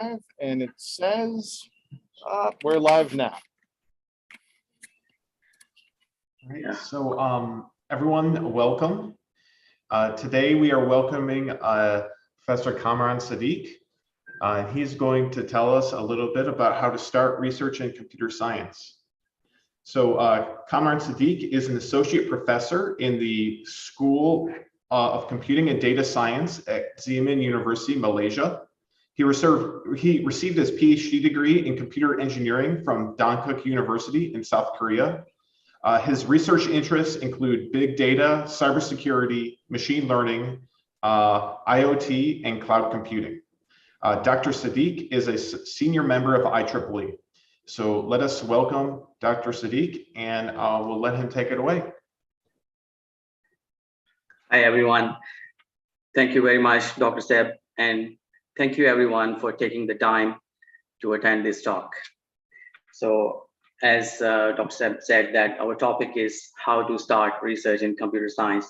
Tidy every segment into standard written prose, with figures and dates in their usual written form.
And it says we're live now. All right, so everyone, welcome. Today we are welcoming Professor Kamran Siddique. He's going to tell us a little bit about how to start research in computer science. So Kamran Siddique is an associate professor in the School of Computing and Data Science at Xiamen University, Malaysia. He received his PhD degree in computer engineering from Dankook University in South Korea. His research interests include big data, cybersecurity, machine learning, IoT, and cloud computing. Dr. Siddique is a senior member of IEEE. So let us welcome Dr. Siddique, and we'll let him take it away. Hi, everyone. Thank you very much, Dr. Seb, and thank you everyone for taking the time to attend this talk. So as Dr. Seb said, that our topic is how to start research in computer science.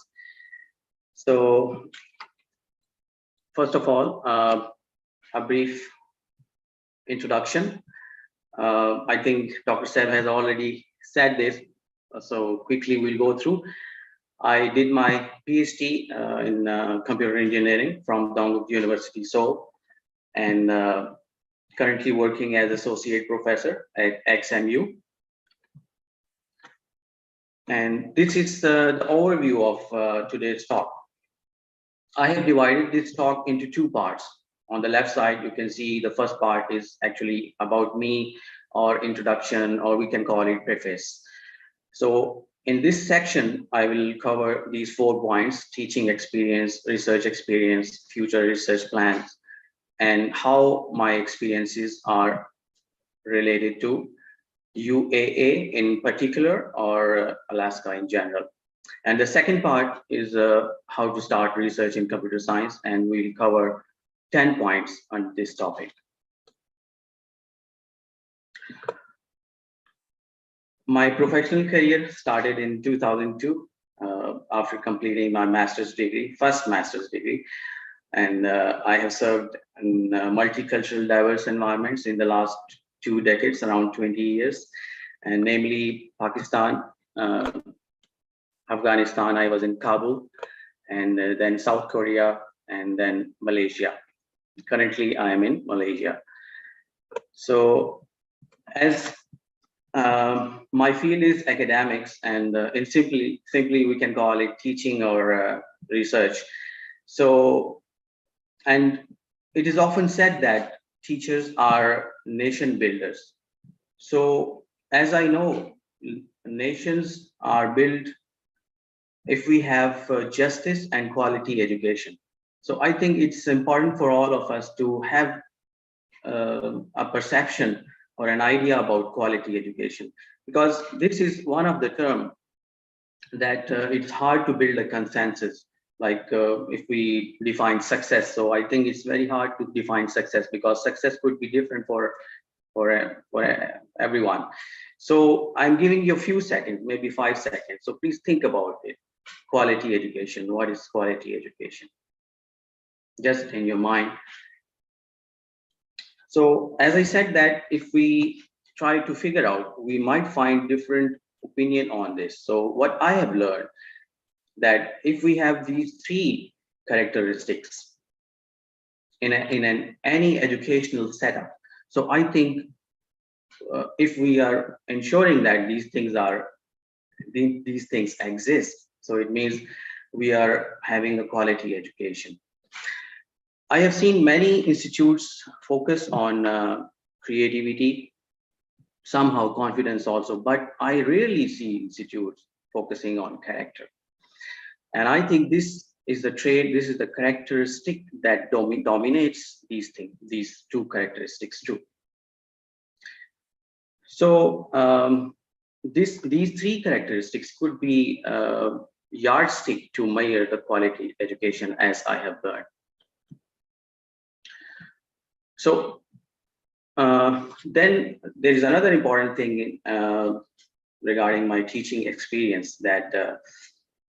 So first of all, a brief introduction. I think Dr. Seb has already said this, so quickly we'll go through. I did my PhD in computer engineering from Dankook University, Seoul, and currently working as associate professor at XMU. And this is the overview of today's talk. I have divided this talk into two parts. On the left side, you can see the first part is actually about me, or introduction, or we can call it preface. So in this section, I will cover these 4 points: teaching experience, research experience, future research plans, and how my experiences are related to UAA in particular, or Alaska in general. And the second part is how to start research in computer science, and we'll cover 10 points on this topic. My professional career started in 2002 after completing my master's degree, first master's degree. And I have served in multicultural diverse environments in the last 2 decades, around 20 years, and namely Pakistan, Afghanistan, I was in Kabul, and then South Korea, and then Malaysia. Currently, I am in Malaysia. So as my field is academics, and simply we can call it teaching or research. So, and it is often said that teachers are nation builders. So as I know, nations are built if we have justice and quality education. So I think it's important for all of us to have a perception or an idea about quality education, because this is one of the terms that it's hard to build a consensus. Like if we define success, so I think it's very hard to define success, because success could be different for everyone. So I'm giving you a few seconds, maybe 5 seconds. So please think about it. Quality education. What is quality education? Just in your mind. So as I said, that if we try to figure out, we might find different opinion on this. So what I have learned, that if we have these 3 characteristics in any educational setup, so I think if we are ensuring that these things exist, so it means we are having a quality education. I have seen many institutes focus on creativity, somehow confidence also, but I rarely see institutes focusing on character. And I think this is the trait, this is the characteristic that dominates these things, these 2 characteristics too. So these 3 characteristics could be a yardstick to measure the quality education, as I have learned. So then there is another important thing regarding my teaching experience, that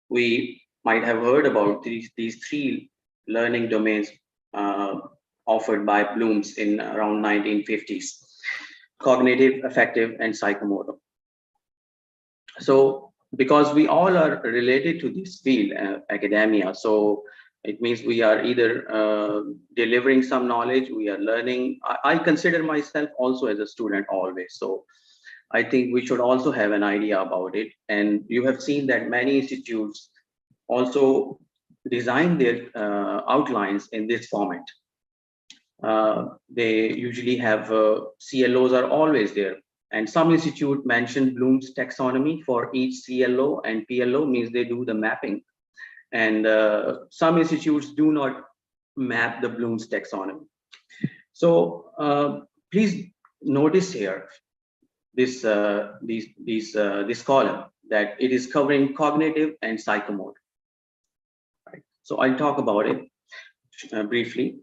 we might have heard about these 3 learning domains offered by Bloom's in around 1950s, cognitive, affective, and psychomotor. So because we all are related to this field, academia, so it means we are either delivering some knowledge, we are learning. I consider myself also as a student always. So I think we should also have an idea about it. And you have seen that many institutes also design their outlines in this format. They usually have CLOs are always there. And some institute mention Bloom's taxonomy for each CLO, and PLO means they do the mapping. And some institutes do not map the Bloom's taxonomy. So please notice here this this column that it is covering cognitive and psychomotor. Right. So I'll talk about it briefly.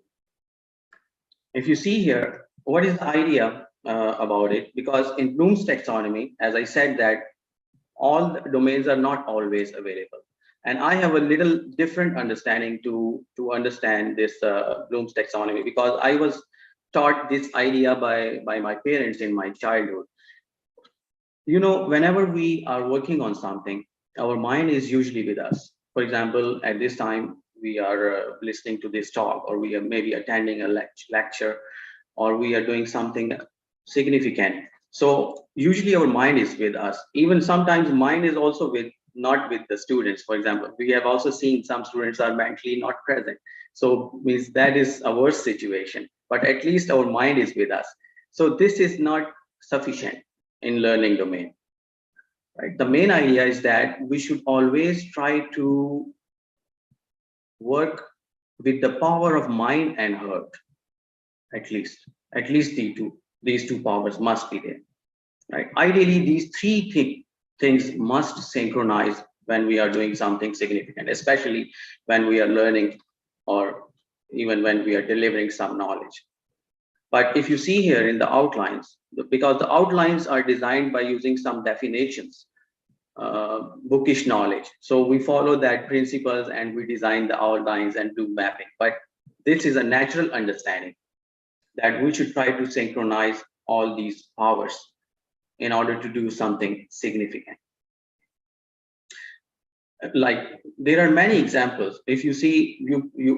If you see here, what is the idea about it? Because in Bloom's taxonomy, as I said, that all the domains are not always available. And I have a little different understanding to understand this Bloom's taxonomy, because I was taught this idea by my parents in my childhood. You know, whenever we are working on something, our mind is usually with us. For example, at this time, we are listening to this talk, or we are maybe attending a lecture, or we are doing something significant. So usually our mind is with us. Even sometimes mind is also not with the students. For example, we have also seen some students are mentally not present. So means that is a worse situation, but at least our mind is with us. So this is not sufficient in learning domain, right? The main idea is that we should always try to work with the power of mind and heart. At least these two powers must be there, right? Ideally, these three things must synchronize when we are doing something significant, especially when we are learning, or even when we are delivering some knowledge. But if you see here in the outlines, because the outlines are designed by using some definitions, bookish knowledge. So we follow that principles and we design the outlines and do mapping. But this is a natural understanding that we should try to synchronize all these powers in order to do something significant. Like there are many examples. If you see,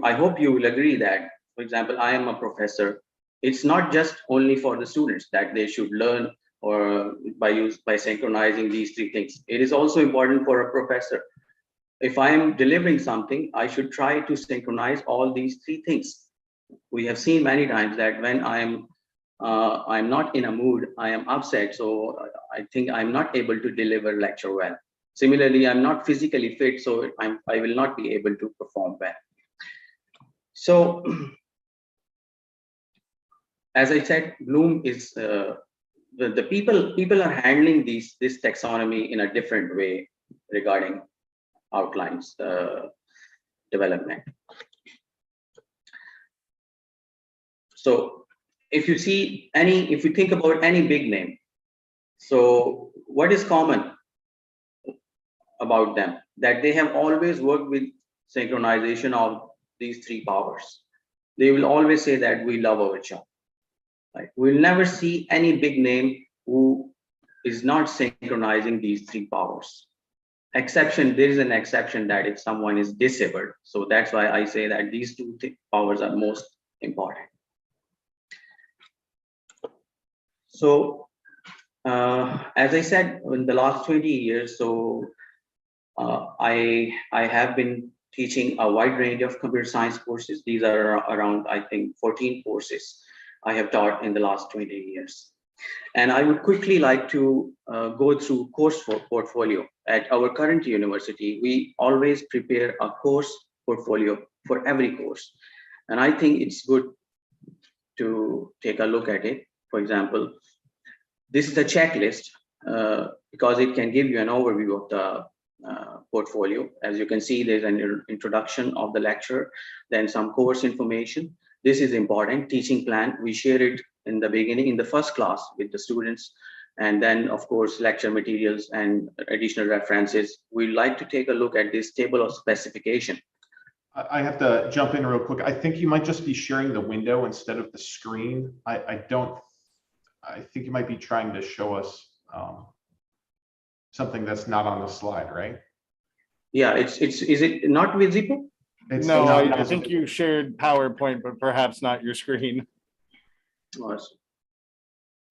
I hope you will agree that, for example, I am a professor. It's not just only for the students that they should learn or by synchronizing these three things. It is also important for a professor. If I am delivering something, I should try to synchronize all these three things. We have seen many times that when I'm not in a mood, I am upset, so I think I'm not able to deliver lecture well. Similarly, I'm not physically fit, so I will not be able to perform well. So, as I said, Bloom is the people are handling this taxonomy in a different way regarding outlines development. So if you think about any big name, so what is common about them? That they have always worked with synchronization of these three powers. They will always say that we love our job. Right? We'll never see any big name who is not synchronizing these three powers. There is an exception that if someone is disabled. So that's why I say that these two powers are most important. So as I said, in the last 20 years, so I have been teaching a wide range of computer science courses. These are around, I think, 14 courses I have taught in the last 20 years. And I would quickly like to go through course portfolio. At our current university, we always prepare a course portfolio for every course. And I think it's good to take a look at it. For example, this is a checklist because it can give you an overview of the portfolio. As you can see, there's an introduction of the lecture, then some course information. This is important. Teaching plan, we share it in the beginning, in the first class with the students. And then, of course, lecture materials and additional references. We like to take a look at this table of specification. I have to jump in real quick. I think you might just be sharing the window instead of the screen. I think you might be trying to show us something that's not on the slide, right? Yeah, is it not visible? It's No, not I visible. think you shared PowerPoint, but perhaps not your screen. Oh,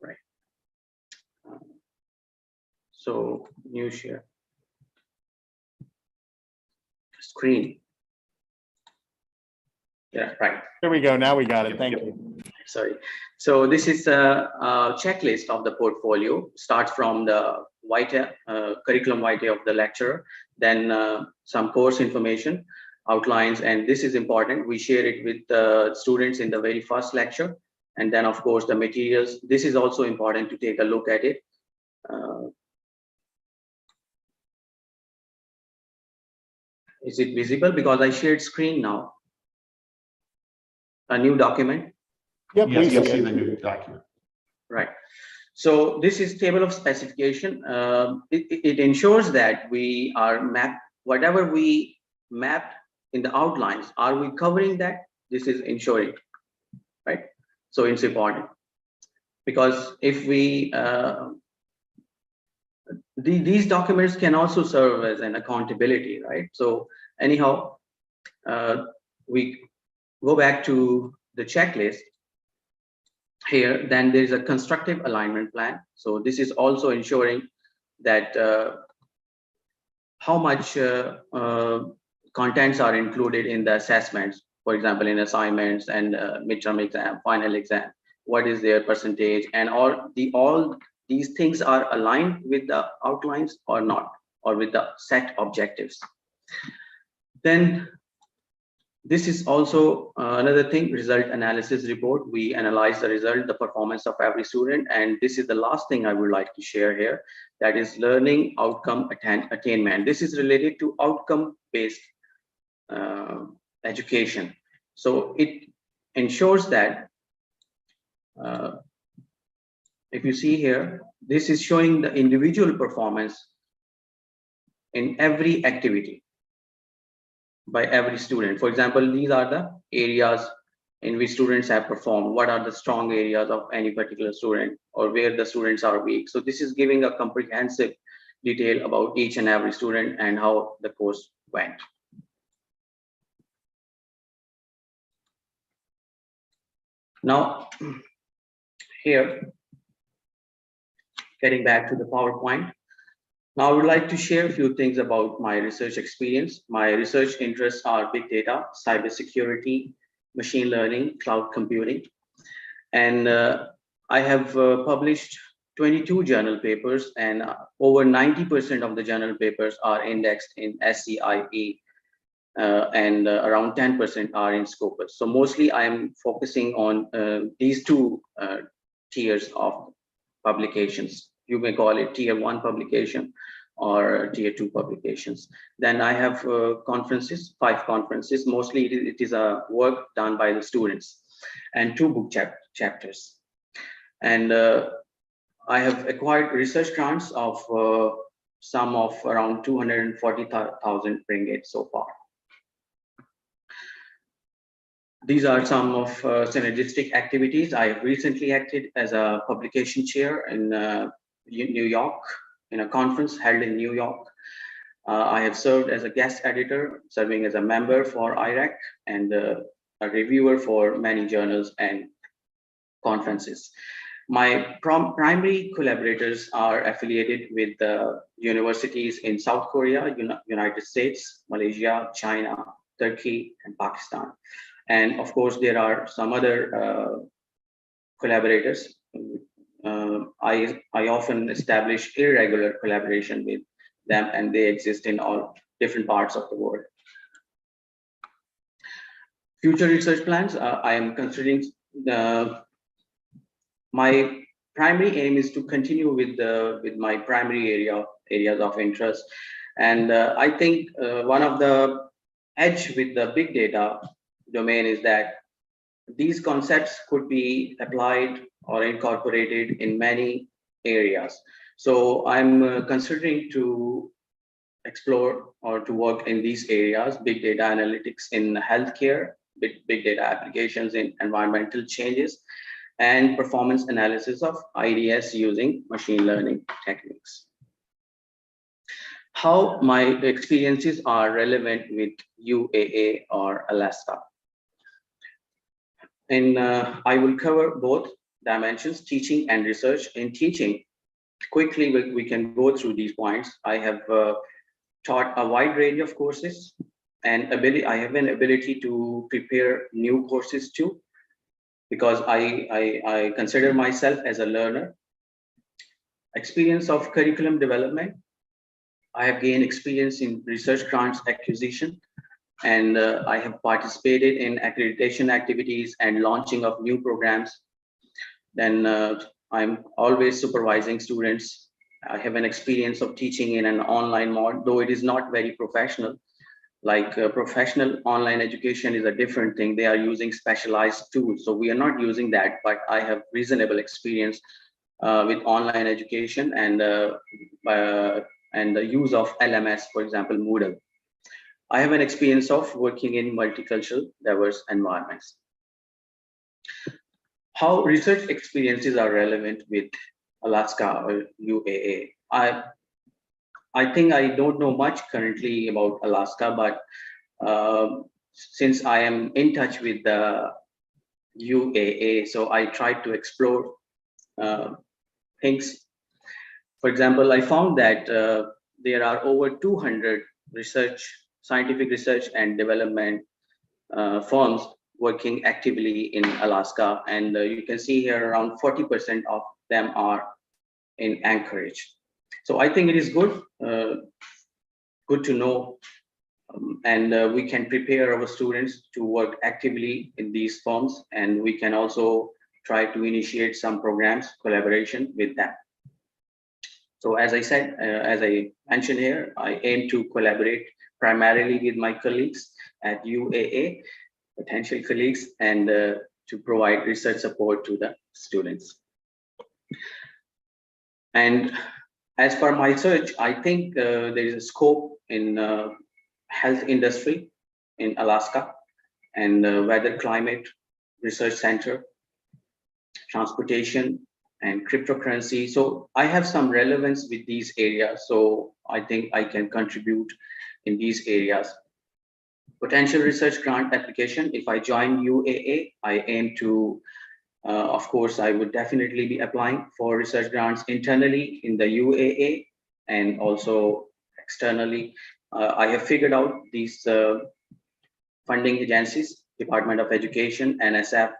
right. So new share screen. Yeah, right. Here we go. Now we got it. Thank you. Sorry. So this is a checklist of the portfolio. Starts from the curriculum vitae of the lecturer, then some course information, outlines, and this is important. We share it with the students in the very first lecture, and then of course the materials. This is also important to take a look at it. Is it visible? Because I shared screen now. A new document. Yep, we Yes, you'll see see it. the new document. Right. So this is table of specification. It ensures that we are whatever we mapped in the outlines, are we covering that? This is ensuring, right? So it's important because if we, these documents can also serve as an accountability, right? So anyhow, we go back to the checklist. Here, then there is a constructive alignment plan. So this is also ensuring that how much contents are included in the assessments, for example, in assignments and midterm exam, final exam, what is their percentage, and all these things are aligned with the outlines or not, or with the set objectives. Then this is also another thing, result analysis report. We analyze the result, the performance of every student. And this is the last thing I would like to share here. That is learning outcome attainment. This is related to outcome-based education. So it ensures that, if you see here, this is showing the individual performance in every activity by every student. For example, these are the areas in which students have performed. What are the strong areas of any particular student, or where the students are weak? So this is giving a comprehensive detail about each and every student and how the course went. Now, here, getting back to the PowerPoint. Now, I would like to share a few things about my research experience. My research interests are big data, cybersecurity, machine learning, cloud computing. And I have published 22 journal papers, and over 90% of the journal papers are indexed in SCIE, and around 10% are in Scopus. So mostly I am focusing on these two tiers of publications. You may call it tier 1 publication or tier 2 publications. Then I have conferences, 5 conferences. Mostly it is a work done by the students, and 2 book chapters. And I have acquired research grants of sum of around 240,000 ringgit so far. These are some of synergistic activities. I recently acted as a publication chair in New York, in a conference held in New York. I have served as a guest editor, serving as a member for IREC, and a reviewer for many journals and conferences. My primary collaborators are affiliated with the universities in South Korea, United States, Malaysia, China, Turkey, and Pakistan. And of course, there are some other collaborators. I often establish irregular collaboration with them, and they exist in all different parts of the world. Future research plans, I am considering my primary aim is to continue with my primary areas of interest. And I think one of the edge with the big data domain is that these concepts could be applied or incorporated in many areas. So I'm considering to explore or to work in these areas: big data analytics in healthcare, big data applications in environmental changes, and performance analysis of IDS using machine learning techniques. How my experiences are relevant with UAA or Alaska. I will cover both dimensions, teaching and research. In teaching, quickly we can go through these points. I have taught a wide range of courses, and I have an ability to prepare new courses too, because I consider myself as a learner. Experience of curriculum development. I have gained experience in research grants acquisition, and I have participated in accreditation activities and launching of new programs. Then I'm always supervising students. I have an experience of teaching in an online mode, though it is not very professional. Like professional online education is a different thing. They are using specialized tools. So we are not using that, but I have reasonable experience with online education and the use of LMS, for example, Moodle. I have an experience of working in multicultural, diverse environments. How research experiences are relevant with Alaska or UAA. I think I don't know much currently about Alaska, but since I am in touch with the UAA, so I tried to explore things. For example, I found that there are over 200 scientific research and development firms working actively in Alaska, and you can see here around 40% of them are in Anchorage. So I think it is good to know, and we can prepare our students to work actively in these firms, and we can also try to initiate some programs, collaboration with them. So as I said, as I mentioned here, I aim to collaborate primarily with my colleagues at UAA, potential colleagues, and to provide research support to the students. And as per my search, I think there is a scope in health industry in Alaska, and weather climate research center, transportation, and cryptocurrency. So I have some relevance with these areas. So I think I can contribute in these areas. Potential research grant application. If I join UAA, I aim to, of course, I would definitely be applying for research grants internally in the UAA and also externally. I have figured out these funding agencies: Department of Education, NSF,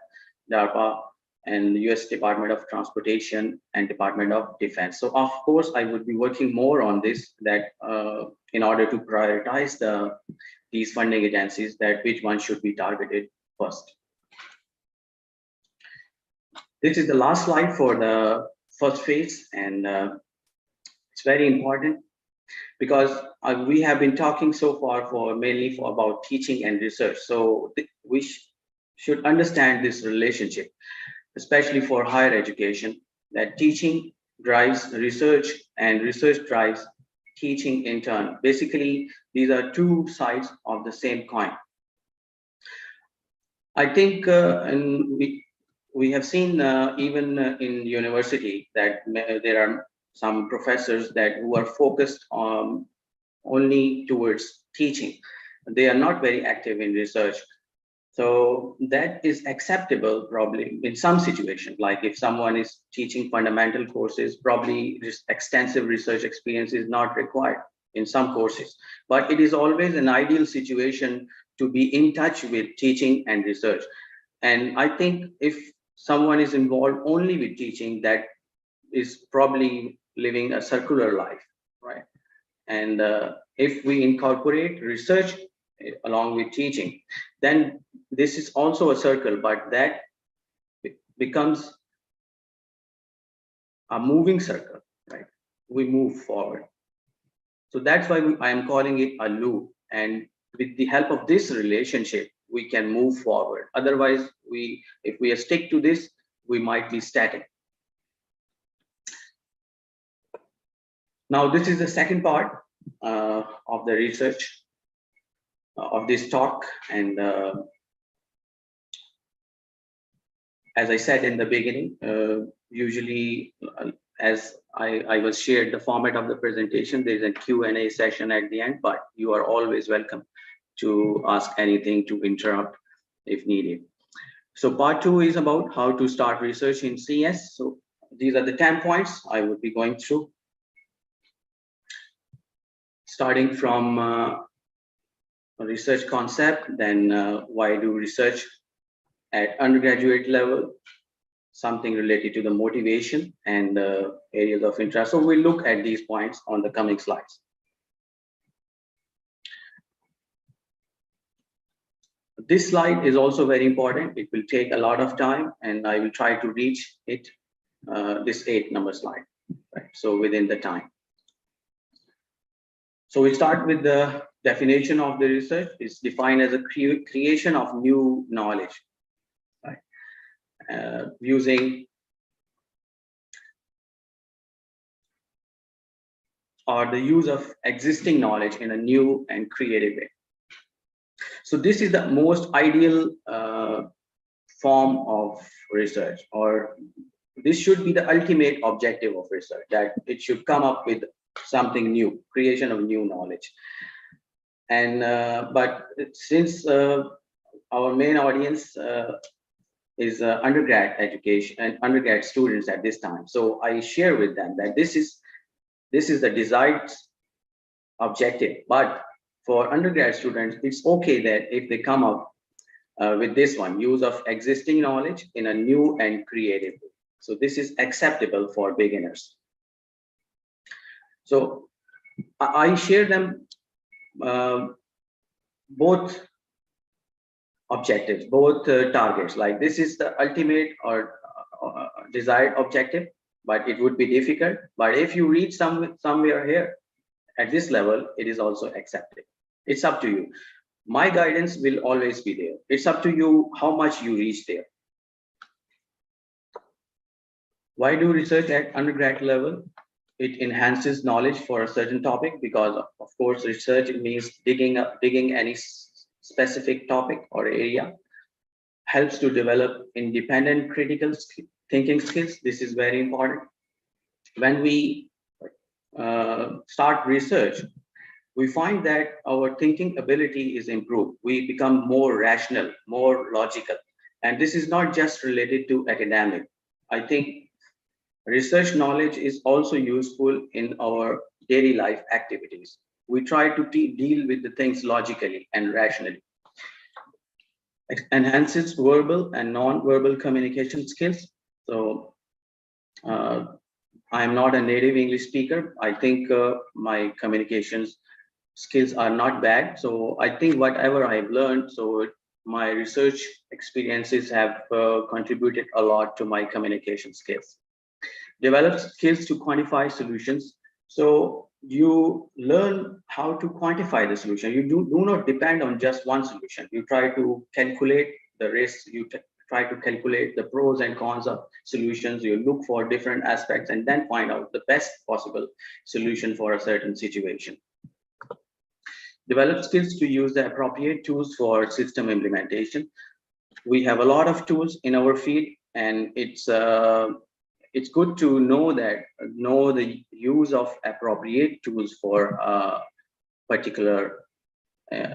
DARPA, and the US Department of Transportation and Department of Defense. So of course, I would be working more on this, that in order to prioritize these funding agencies, that which one should be targeted first. This is the last slide for the first phase, and it's very important because we have been talking so far mainly about teaching and research. So we should understand this relationship, especially for higher education, that teaching drives research and research drives teaching in turn. Basically, these are two sides of the same coin. I think, and we have seen even in university that there are some professors who are focused on only towards teaching. They are not very active in research. So that is acceptable probably in some situations, like if someone is teaching fundamental courses, probably extensive research experience is not required in some courses. But it is always an ideal situation to be in touch with teaching and research. And I think if someone is involved only with teaching, that is probably living a circular life, right? And if we incorporate research along with teaching, then this is also a circle, but that becomes a moving circle, right? We move forward. So that's why I am calling it a loop. And with the help of this relationship, we can move forward. Otherwise, if we stick to this, we might be static. Now, this is the second part. of the research of this talk. And as I said in the beginning, usually as I was shared the format of the presentation, there's a Q&A session at the end, but you are always welcome to ask anything, to interrupt if needed. So part 2 is about how to start research in CS. So these are the 10 points I would be going through. Starting from a research concept, then why do research at undergraduate level, something related to the motivation and areas of interest. So we'll look at these points on the coming slides. This slide is also very important. It will take a lot of time and I will try to reach it, this 8 number slide, right? So within the time. So we start with the definition of the research. It's defined as a creation of new knowledge, right? Using or the use of existing knowledge in a new and creative way. So this is the most ideal form of research, or this should be the ultimate objective of research, that it should come up with something new, creation of new knowledge. And but since our main audience is undergrad education and undergrad students at this time, so I share with them that this is the desired objective. But for undergrad students, it's okay that if they come up with this one, use of existing knowledge in a new and creative way. So this is acceptable for beginners. So I share them both objectives, both targets. Like this is the ultimate or desired objective, but it would be difficult. But if you reach somewhere here at this level, it is also accepted. It's up to you. My guidance will always be there. It's up to you how much you reach there. Why do research at undergrad level? It enhances knowledge for a certain topic, because of course research means digging any specific topic or area. Helps to develop independent critical thinking skills. This is very important. When we start research, we find that our thinking ability is improved. We become more rational, more logical. And this is not just related to academic. I think research knowledge is also useful in our daily life activities. We try to deal with the things logically and rationally. Enhances verbal and non-verbal communication skills. So I am not a native English speaker. I think my communications skills are not bad. So I think whatever I've learned, so my research experiences have contributed a lot to my communication skills. Develop skills to quantify solutions. So you learn how to quantify the solution. You do not depend on just one solution. You try to calculate the risks. You try to calculate the pros and cons of solutions. You look for different aspects and then find out the best possible solution for a certain situation. Develop skills to use the appropriate tools for system implementation. We have a lot of tools in our field, and it's good to know the use of appropriate tools for a particular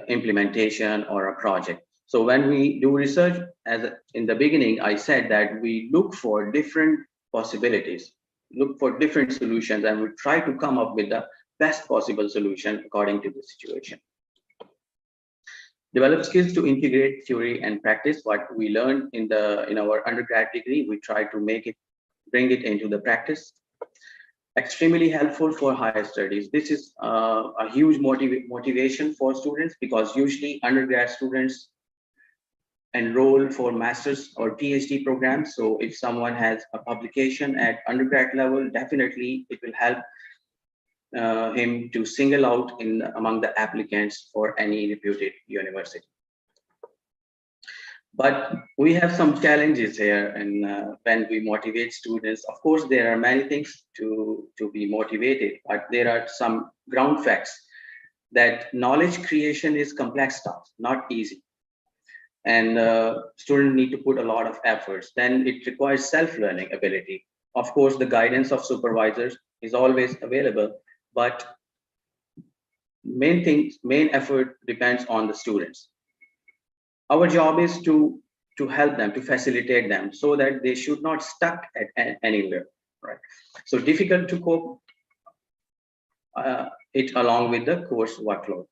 implementation or a project. So when we do research, as in the beginning, I said that we look for different possibilities, look for different solutions, and we try to come up with the best possible solution according to the situation. Develop skills to integrate theory and practice. What we learned in our undergrad degree, we try to bring it into the practice. Extremely helpful for higher studies. This is a huge motivation for students, because usually undergrad students enroll for master's or PhD programs. So if someone has a publication at undergrad level, definitely it will help him to single out among the applicants for any reputed university. But we have some challenges here, and when we motivate students, of course, there are many things to be motivated, but there are some ground facts that knowledge creation is complex task, not easy. And students need to put a lot of efforts. Then it requires self-learning ability. Of course, the guidance of supervisors is always available, but main effort depends on the students. Our job is to help them, to facilitate them, so that they should not stuck at anywhere, right? So difficult to cope it along with the course workload.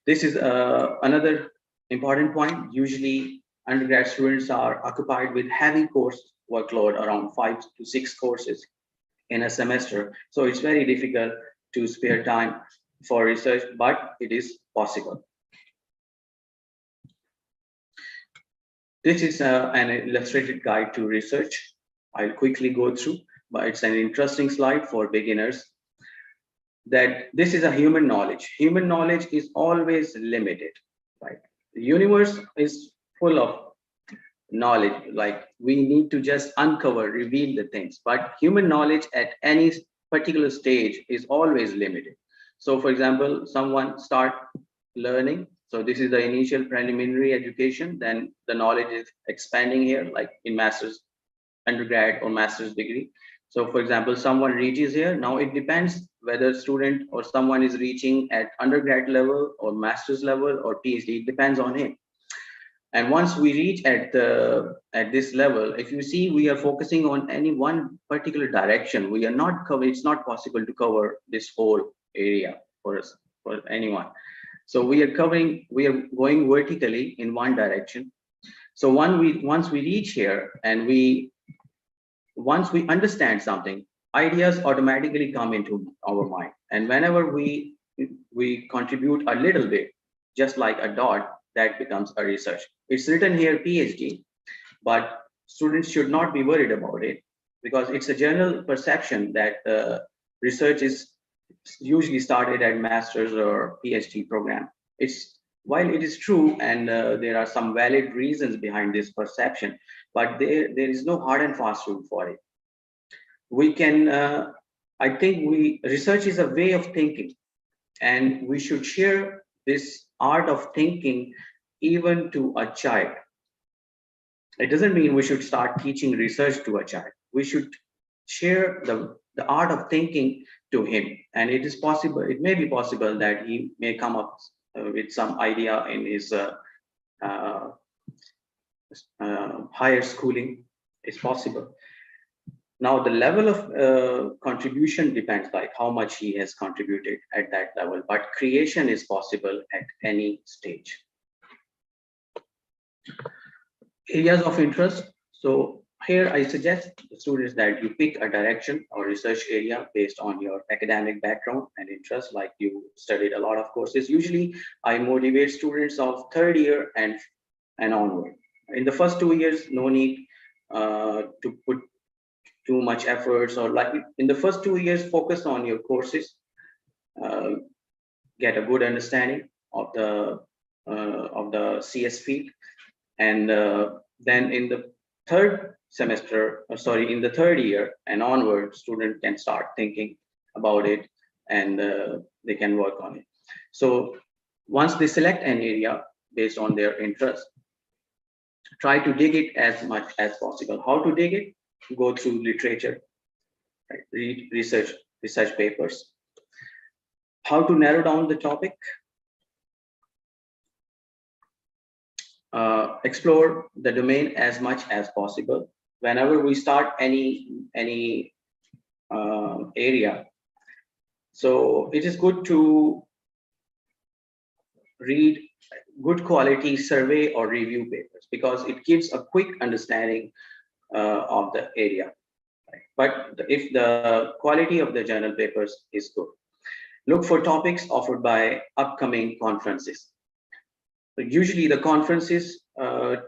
This is another important point. Usually undergrad students are occupied with heavy course workload, around 5 to 6 courses in a semester. So it's very difficult to spare time for research, but it is possible. This is an illustrated guide to research. I'll quickly go through, but it's an interesting slide for beginners. That this is a human knowledge. Human knowledge is always limited, right? The universe is full of knowledge. Like, we need to just uncover, reveal the things. But human knowledge at any particular stage is always limited. So, for example, someone start learning. So this is the initial preliminary education. Then the knowledge is expanding here, like in master's, undergrad or master's degree. So for example, someone reaches here. Now it depends whether student or someone is reaching at undergrad level or master's level or PhD. It depends on him. And once we reach at this level, if you see, we are focusing on any one particular direction. We are not covering. It's not possible to cover this whole area for us, for anyone. So we are going vertically in one direction. So once we reach here and once we understand something, ideas automatically come into our mind. And whenever we contribute a little bit, just like a dot, that becomes a research. It's written here PhD, but students should not be worried about it, because it's a general perception that research is usually started at master's or PhD program. While it is true, and there are some valid reasons behind this perception, but there is no hard and fast rule for it. We can, I think research is a way of thinking, and we should share this art of thinking even to a child. It doesn't mean we should start teaching research to a child. We should share the art of thinking to him, and it is possible. It may be possible that he may come up with some idea in his higher schooling. It's possible. Now the level of contribution depends, like how much he has contributed at that level, but creation is possible at any stage. Areas of interest. So here I suggest the students that you pick a direction or research area based on your academic background and interest, like you studied a lot of courses. Usually I motivate students of third year and onward. In the first 2 years, no need to put too much efforts, or like in the first 2 years, focus on your courses, get a good understanding of the CS field, and then in the third year and onward, student can start thinking about it, and they can work on it. So once they select an area based on their interest, try to dig it as much as possible. How to dig it? Go through literature, right? Read research papers. How to narrow down the topic? Explore the domain as much as possible. Whenever we start any area, so it is good to read good quality survey or review papers, because it gives a quick understanding of the area. Right? But if the quality of the journal papers is good, look for topics offered by upcoming conferences. Usually the conferences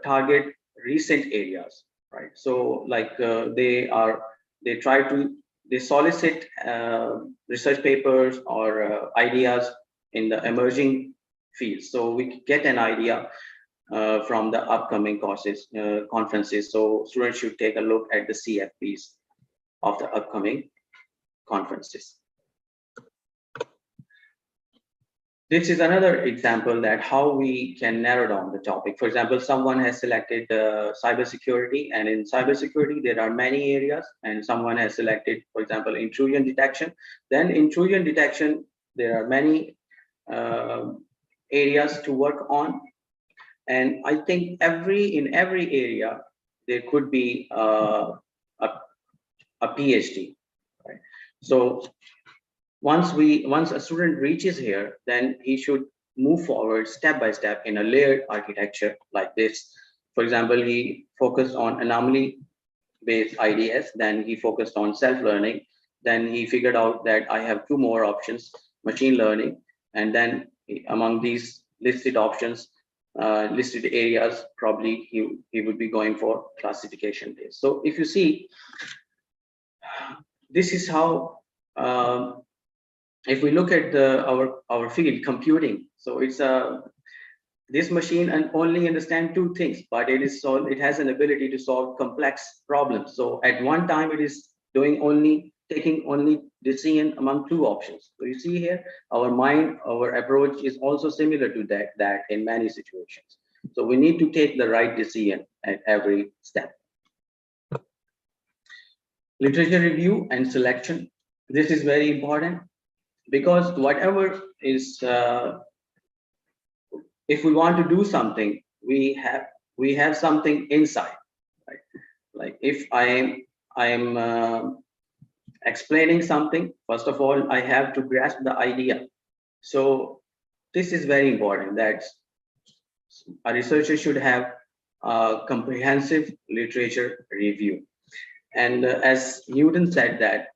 target recent areas, right? So like they solicit research papers or ideas in the emerging fields. So we get an idea from the upcoming courses, conferences. So students should take a look at the CFPs of the upcoming conferences. This is another example that how we can narrow down the topic. For example, someone has selected cybersecurity, and in cybersecurity, there are many areas, and someone has selected, for example, intrusion detection. Then intrusion detection, there are many areas to work on. And I think in every area, there could be a PhD, right? So once a student reaches here, then he should move forward step by step in a layered architecture like this. For example, he focused on anomaly-based IDS, then he focused on self-learning, then he figured out that I have two more options, machine learning, and then among these listed options, listed areas, probably he would be going for classification based. So if you see, this is how if we look at our field, computing, so it's this machine and only understand two things, but it has an ability to solve complex problems. So at one time it is taking only decision among two options. So you see here, our approach is also similar to that in many situations. So we need to take the right decision at every step. Literature review and selection. This is very important, because whatever is, if we want to do something, we have something inside, right? Like if I am explaining something, first of all, I have to grasp the idea. So this is very important, that a researcher should have a comprehensive literature review. And as Newton said that,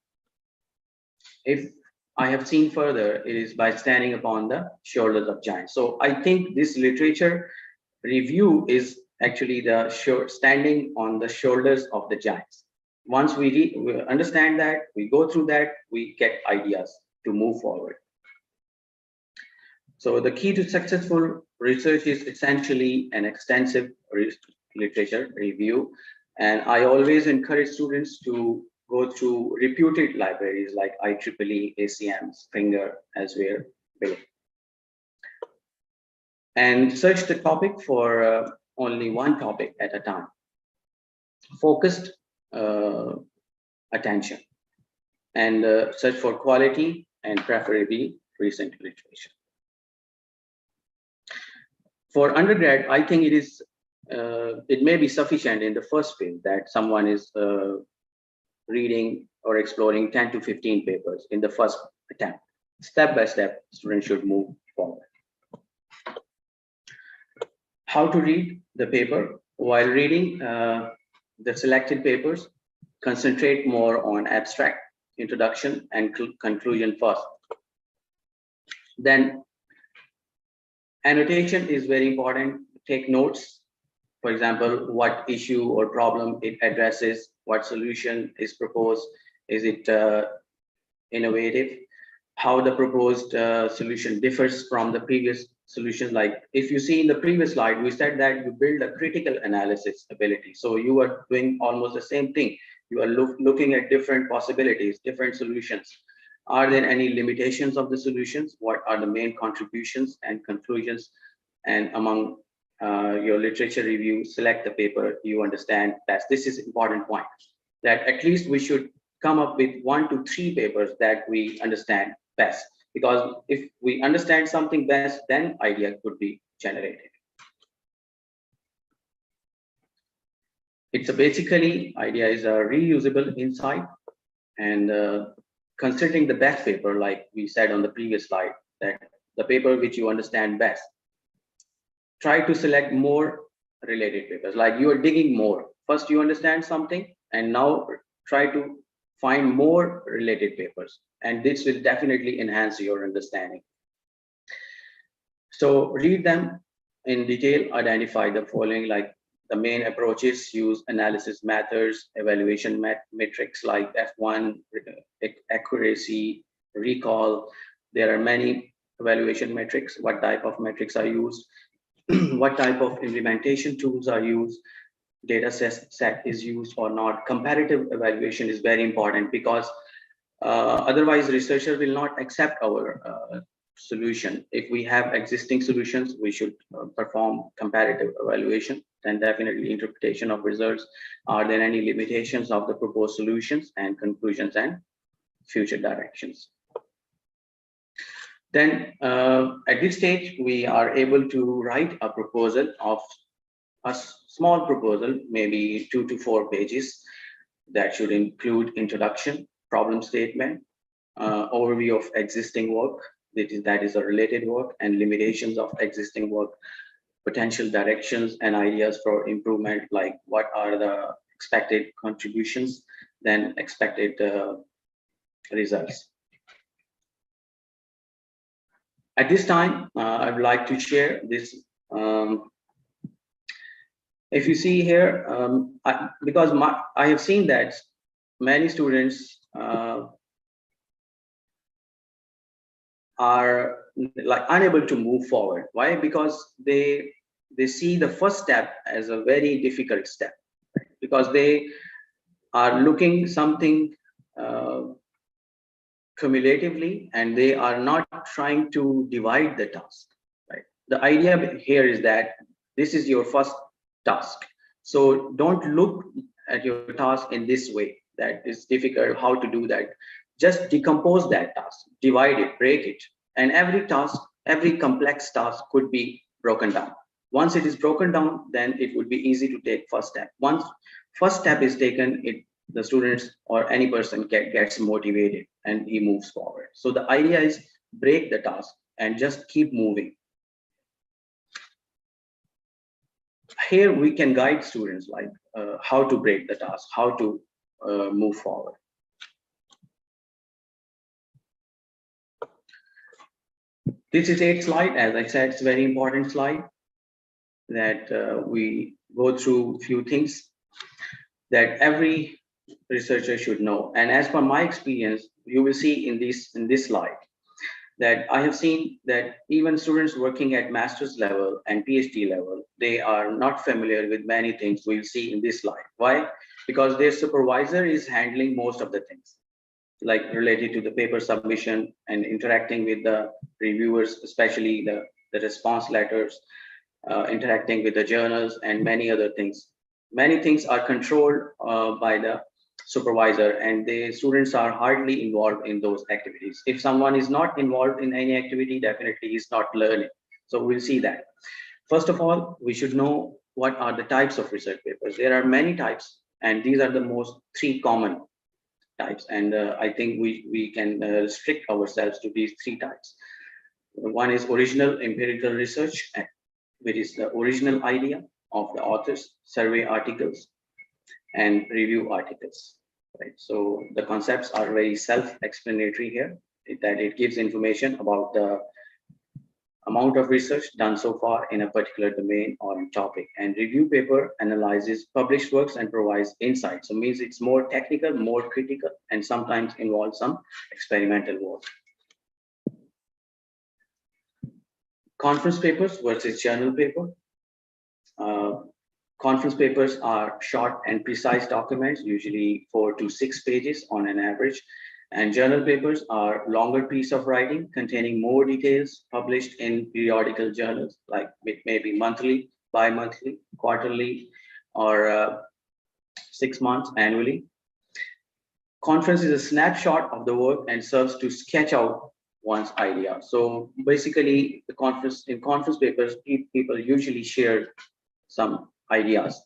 if I have seen further, it is by standing upon the shoulders of giants. So I think this literature review is actually standing on the shoulders of the giants. Once we understand that, we go through that, we get ideas to move forward. So the key to successful research is essentially an extensive literature review. And I always encourage students to go through reputed libraries like IEEE, ACM, Springer, Elsevier, Bill, and search the topic for only one topic at a time. Focused attention, and search for quality and preferably recent literature. For undergrad, I think it may be sufficient in the first field that someone is reading or exploring 10 to 15 papers in the first attempt. Step by step, students should move forward. How to read the paper? While reading the selected papers, concentrate more on abstract, introduction, and conclusion first. Then annotation is very important. Take notes. For example, what issue or problem it addresses, what solution is proposed, is it innovative, how the proposed solution differs from the previous solution. Like if you see in the previous slide, we said that you build a critical analysis ability. So you are doing almost the same thing. You are looking at different possibilities, different solutions. Are there any limitations of the solutions? What are the main contributions and conclusions? And among your literature review, select the paper you understand best. This is important point, that at least we should come up with 1 to 3 papers that we understand best, because if we understand something best, then idea could be generated. It's basically, idea is a reusable insight, and considering the best paper, like we said on the previous slide, that the paper which you understand best, try to select more related papers. Like you are digging more. First you understand something, and now try to find more related papers. And this will definitely enhance your understanding. So read them in detail, identify the following, like the main approaches, use analysis methods, evaluation metrics like F1, accuracy, recall. There are many evaluation metrics. What type of metrics are used? what type of implementation tools are used, data set is used or not. Comparative evaluation is very important because otherwise researcher will not accept our solution. If we have existing solutions, we should perform comparative evaluation, and definitely interpretation of results. Are there any limitations of the proposed solutions, and conclusions and future directions? Then at this stage, we are able to write a proposal of a small proposal, maybe 2 to 4 pages, that should include introduction, problem statement, overview of existing work, that is a related work, and limitations of existing work, potential directions and ideas for improvement, like what are the expected contributions, then expected results. At this time, I would like to share this. If you see here, because I have seen that many students are like unable to move forward. Why? Because they see the first step as a very difficult step, right? Because they are looking something cumulatively, and they are not trying to divide the task, right? The idea here is that this is your first task. So don't look at your task in this way, that is difficult, how to do that. Just decompose that task, divide it, break it. And every task, every complex task could be broken down. Once it is broken down, then it would be easy to take first step. Once first step is taken, the students or any person gets motivated and he moves forward. So the idea is break the task and just keep moving. Here we can guide students like how to break the task, how to move forward. This is 8th slide. As I said, it's a very important slide that we go through few things that every researcher should know. And as per my experience, you will see in this slide that I have seen that even students working at master's level and PhD level, they are not familiar with many things we'll see in this slide. Why? Because their supervisor is handling most of the things, like related to the paper submission and interacting with the reviewers, especially the response letters, interacting with the journals and many other things. Many things are controlled by the supervisor, and the students are hardly involved in those activities. If someone is not involved in any activity, definitely he's not learning. So we'll see that. First of all, we should know what are the types of research papers. There are many types, and these are the most 3 common types. And I think we can restrict ourselves to these 3 types. One is original empirical research, which is the original idea of the authors, survey articles, and review articles, right? So the concepts are very self-explanatory here, that it gives information about the amount of research done so far in a particular domain or topic. And review paper analyzes published works and provides insights. So it means it's more technical, more critical, and sometimes involves some experimental work. Conference papers versus journal paper. Conference papers are short and precise documents, usually 4 to 6 pages on an average. And journal papers are longer piece of writing containing more details, published in periodical journals, like it may be monthly, bi-monthly, quarterly, or 6 months annually. Conference is a snapshot of the work and serves to sketch out one's idea. So basically, in conference papers, people usually share some ideas,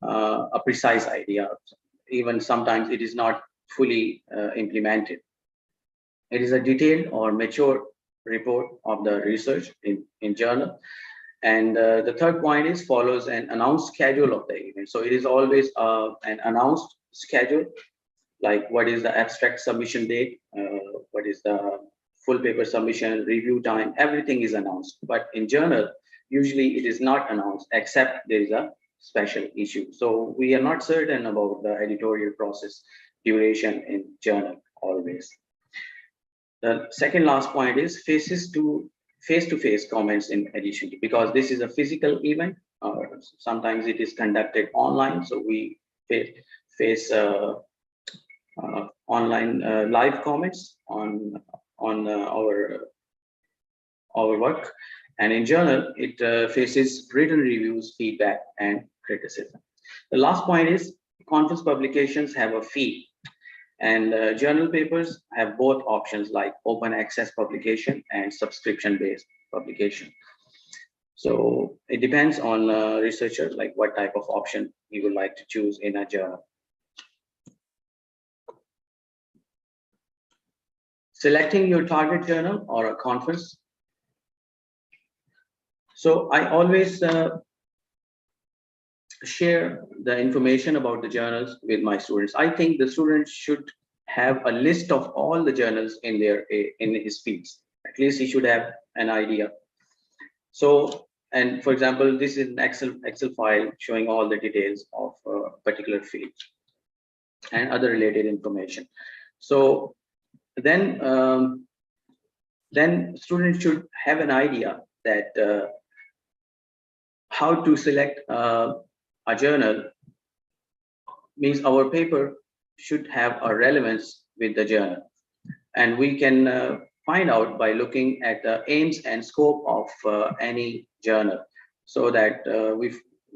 a precise idea. Even sometimes it is not fully implemented. It is a detailed or mature report of the research in journal. And the third point is follows an announced schedule of the event. So it is always an announced schedule, like what is the abstract submission date, what is the full paper submission, review time, everything is announced. But in journal, usually it is not announced except there is a special issue. So we are not certain about the editorial process duration in journal always. The second last point is phases to face-to-face comments in addition to, because this is a physical event, or sometimes it is conducted online. So we face online live comments on our work. And in journal, it faces written reviews, feedback, and criticism. The last point is conference publications have a fee, and journal papers have both options, like open access publication and subscription-based publication. So it depends on researcher, like what type of option you would like to choose in a journal. Selecting your target journal or a conference. So I always share the information about the journals with my students. I think the students should have a list of all the journals in his fields. At least he should have an idea. So, and for example, this is an Excel file showing all the details of a particular field and other related information. So then students should have an idea that how to select a journal. Means our paper should have a relevance with the journal, and we can find out by looking at the aims and scope of any journal, so that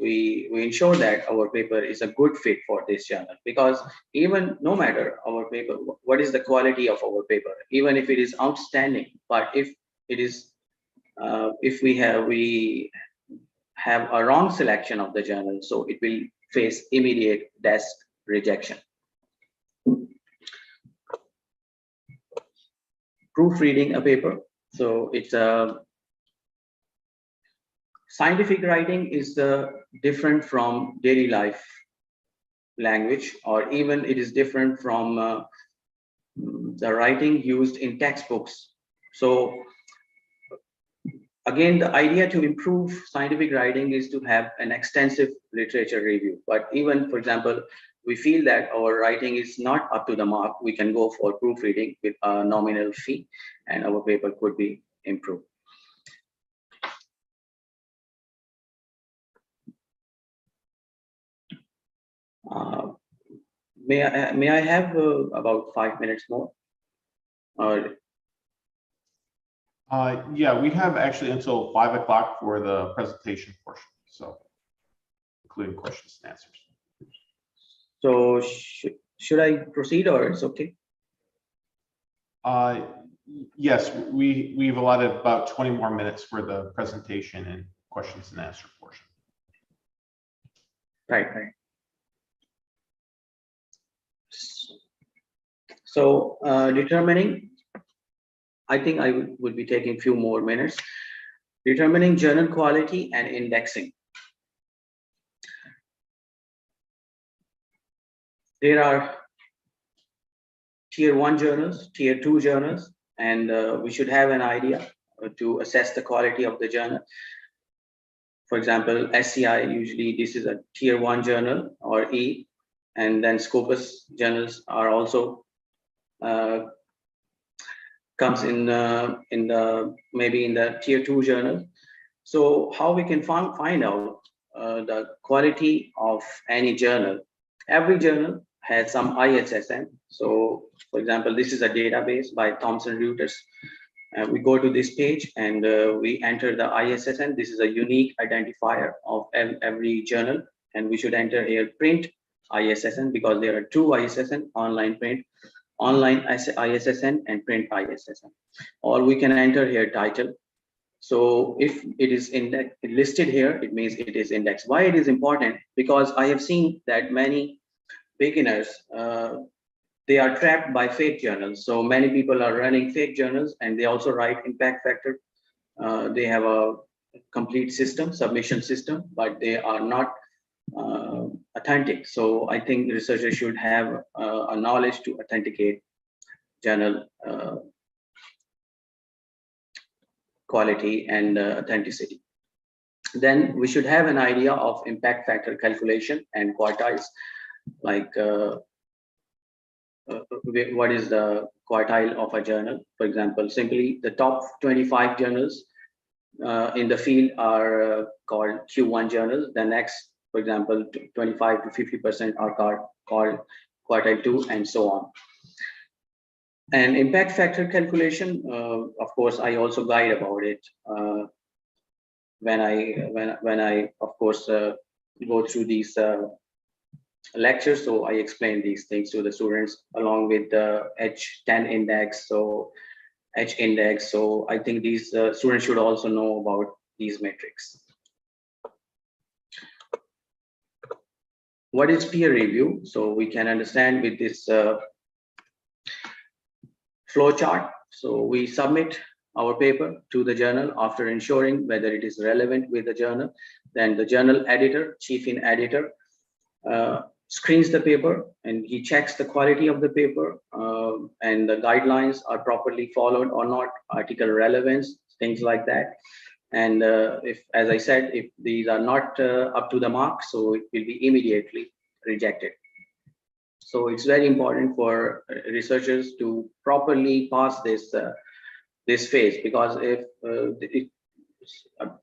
we ensure that our paper is a good fit for this journal. Because even no matter our paper, what is the quality of our paper, even if it is outstanding, but if it is if we have a wrong selection of the journal, so it will face immediate desk rejection. Proofreading a paper. So it's a scientific writing is different from daily life language, or even it is different from the writing used in textbooks. So again, the idea to improve scientific writing is to have an extensive literature review. But even, for example, we feel that our writing is not up to the mark, we can go for proofreading with a nominal fee, and our paper could be improved. May I have about 5 minutes more? Or Yeah, we have actually until 5 o'clock for the presentation portion, so including questions and answers. so should I proceed, or it's okay? Yes, we've allotted about 20 more minutes for the presentation and questions and answer portion. Right. So determining, I think I would be taking a few more minutes. Determining journal quality and indexing. There are tier 1 journals, tier 2 journals, and we should have an idea to assess the quality of the journal. For example, SCI, usually this is a tier 1 journal, or E, and then Scopus journals are also comes in maybe in the tier 2 journal. So how we can find out the quality of any journal? Every journal has some ISSN. So for example, this is a database by Thomson Reuters. We go to this page and we enter the ISSN. This is a unique identifier of every journal, and we should enter here print ISSN, because there are 2 ISSN, online print, online ISSN and print ISSN. Or we can enter here title. So if it is listed here, it means it is indexed. Why it is important? Because I have seen that many beginners, they are trapped by fake journals. So many people are running fake journals, and they also write impact factor. They have a complete system, submission system, but they are not authentic. So I think researchers should have a knowledge to authenticate journal quality and authenticity. Then we should have an idea of impact factor calculation and quartiles, like what is the quartile of a journal. For example, simply the top 25 journals in the field are called Q1 journals. The next, for example, 25 to 50% are called quartile 2, and so on. And impact factor calculation, of course, I also guide about it when I of course go through these lectures. So I explain these things to the students along with the H10 index, so H index. So I think these students should also know about these metrics. What is peer review? So we can understand with this flow chart. So we submit our paper to the journal after ensuring whether it is relevant with the journal. Then the journal editor, chief in editor, screens the paper and he checks the quality of the paper and the guidelines are properly followed or not, article relevance, things like that. And if, as I said, if these are not up to the mark, so it will be immediately rejected. So it's very important for researchers to properly pass this this phase, because if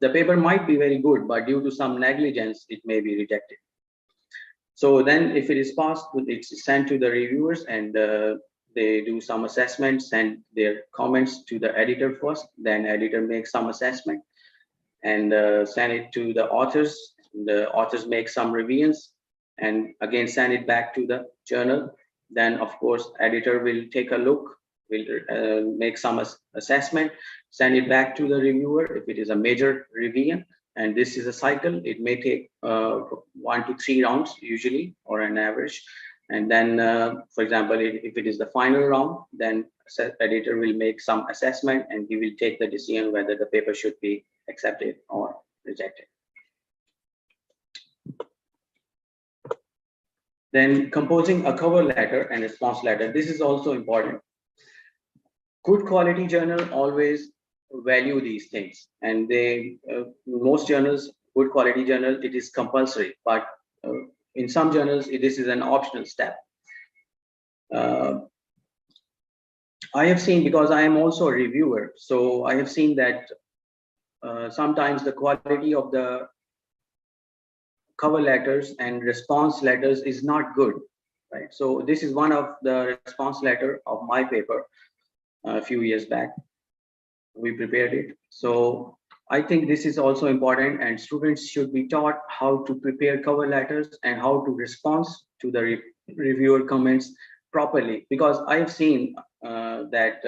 the paper might be very good, but due to some negligence, it may be rejected. So then if it is passed, it's sent to the reviewers and they do some assessment, send their comments to the editor first, then editor makes some assessment and send it to the authors. The authors make some revisions and again send it back to the journal. Then of course editor will take a look, will make some assessment, send it back to the reviewer if it is a major revision. And this is a cycle. It may take 1 to 3 rounds usually, or an average. And then, for example, if it is the final round, then editor will make some assessment and he will take the decision whether the paper should be accepted or rejected. Then composing a cover letter and response letter. This is also important. Good quality journal always value these things, and they most journals, good quality journal, it is compulsory, but in some journals this is an optional step. I have seen, because I am also a reviewer, so I have seen that sometimes the quality of the cover letters and response letters is not good, right? So this is one of the response letter of my paper a few years back. We prepared it. So I think this is also important, and students should be taught how to prepare cover letters and how to respond to the reviewer comments properly. Because I've seen that,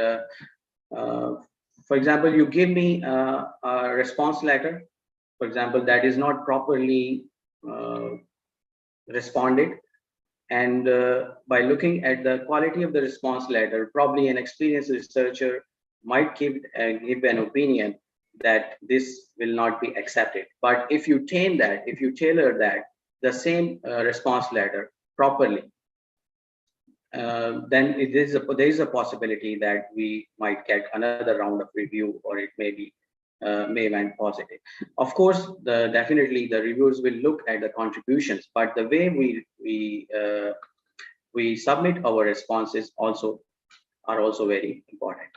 for example, you give me a response letter, for example, that is not properly responded. And by looking at the quality of the response letter, probably an experienced researcher might give an opinion that this will not be accepted. But if you tailor that, the same response letter properly, then there is a possibility that we might get another round of review, or it may be may went positive. Of course, definitely the reviewers will look at the contributions, but the way we submit our responses are also very important.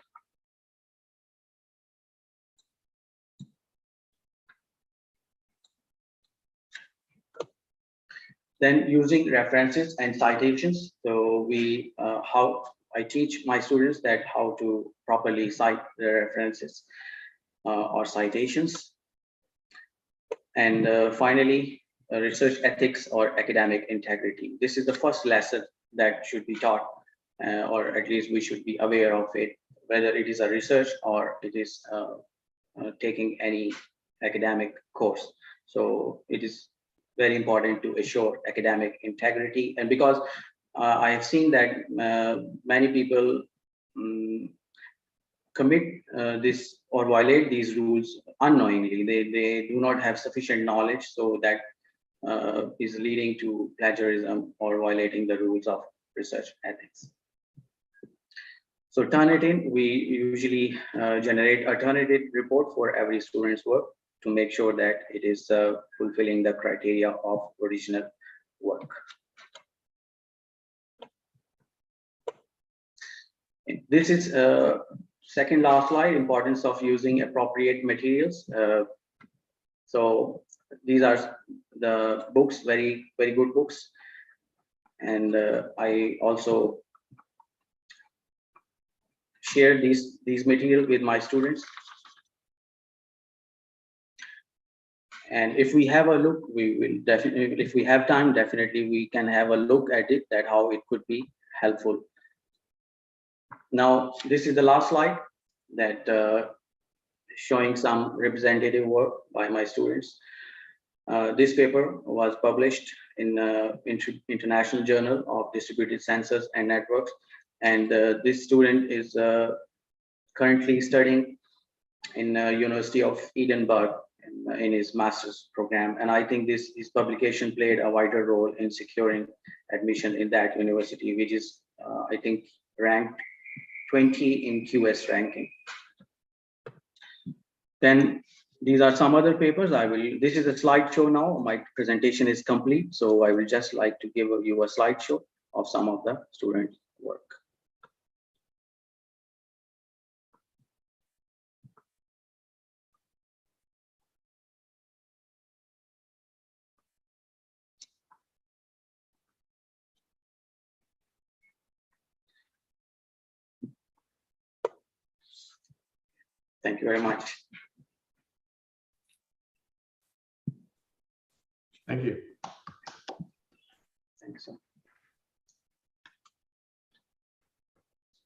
Then using references and citations. So how I teach my students that how to properly cite the references or citations. And finally, research ethics or academic integrity. This is the first lesson that should be taught, or at least we should be aware of it, whether it is a research or it is taking any academic course. So it is very important to assure academic integrity. And because I have seen that many people commit this or violate these rules unknowingly. They do not have sufficient knowledge, so that is leading to plagiarism or violating the rules of research ethics. So Turnitin, we usually generate a Turnitin report for every student's work to make sure that it is fulfilling the criteria of original work. This is second last slide, importance of using appropriate materials. So these are the books, very good books. And I also share these materials with my students. And if we have a look, we will definitely, if we have time, definitely we can have a look at it, that how it could be helpful. Now, this is the last slide that showing some representative work by my students. This paper was published in International Journal of Distributed Sensors and Networks. And this student is currently studying in University of Edinburgh in his master's program. And I think this publication played a vital role in securing admission in that university, which is, I think, ranked 20 in QS ranking. Then these are some other papers. This is a slideshow now. My presentation is complete. So I will just like to give you a slideshow of some of the student work. Thank you very much. Thank you. Thanks.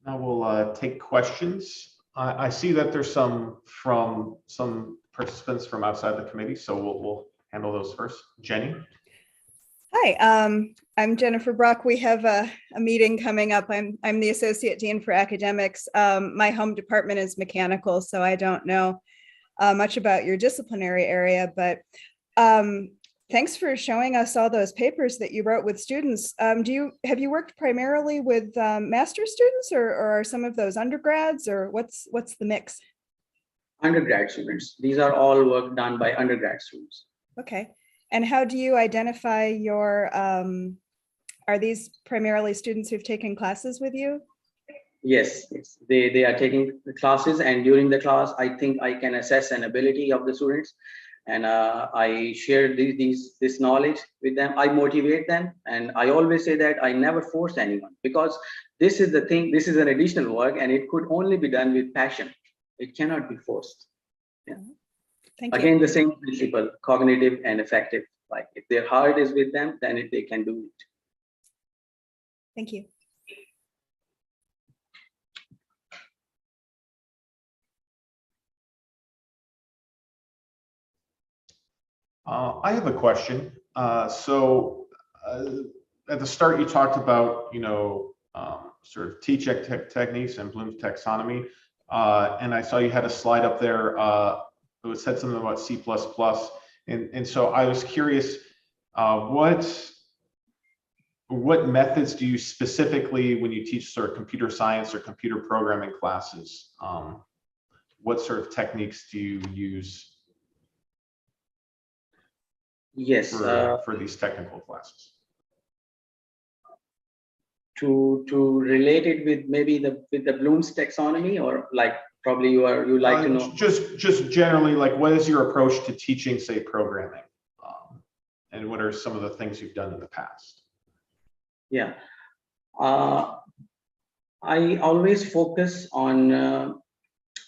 Now we'll take questions. I see that there's some from some participants from outside the committee, so we'll handle those first. Jenny? Hi, I'm Jennifer Brock. We have a meeting coming up. I'm the Associate Dean for Academics. My home department is mechanical, so I don't know much about your disciplinary area, but thanks for showing us all those papers that you wrote with students. Have you worked primarily with master's students, or are some of those undergrads, or what's the mix? Undergrad students. These are all work done by undergrad students. Okay. And how do you identify your, are these primarily students who've taken classes with you? Yes, they are taking the classes, and during the class, I think I can assess an ability of the students, and I share this knowledge with them. I motivate them, and I always say that I never force anyone, because this is the thing, this is an additional work, and it could only be done with passion. It cannot be forced. Yeah. Thank you. Again, the same principle, cognitive and effective. Like if their heart is with them, then they can do it. Thank you. I have a question. So at the start, you talked about, sort of teaching techniques and Bloom's taxonomy. And I saw you had a slide up there. It said something about C++. And so I was curious, what methods do you specifically, when you teach sort of computer science or computer programming classes, what sort of techniques do you use? Yes, for these technical classes? To relate it with maybe with the Bloom's taxonomy, or like probably you like to know. Just generally, like, what is your approach to teaching, say, programming, and what are some of the things you've done in the past? Yeah, I always focus on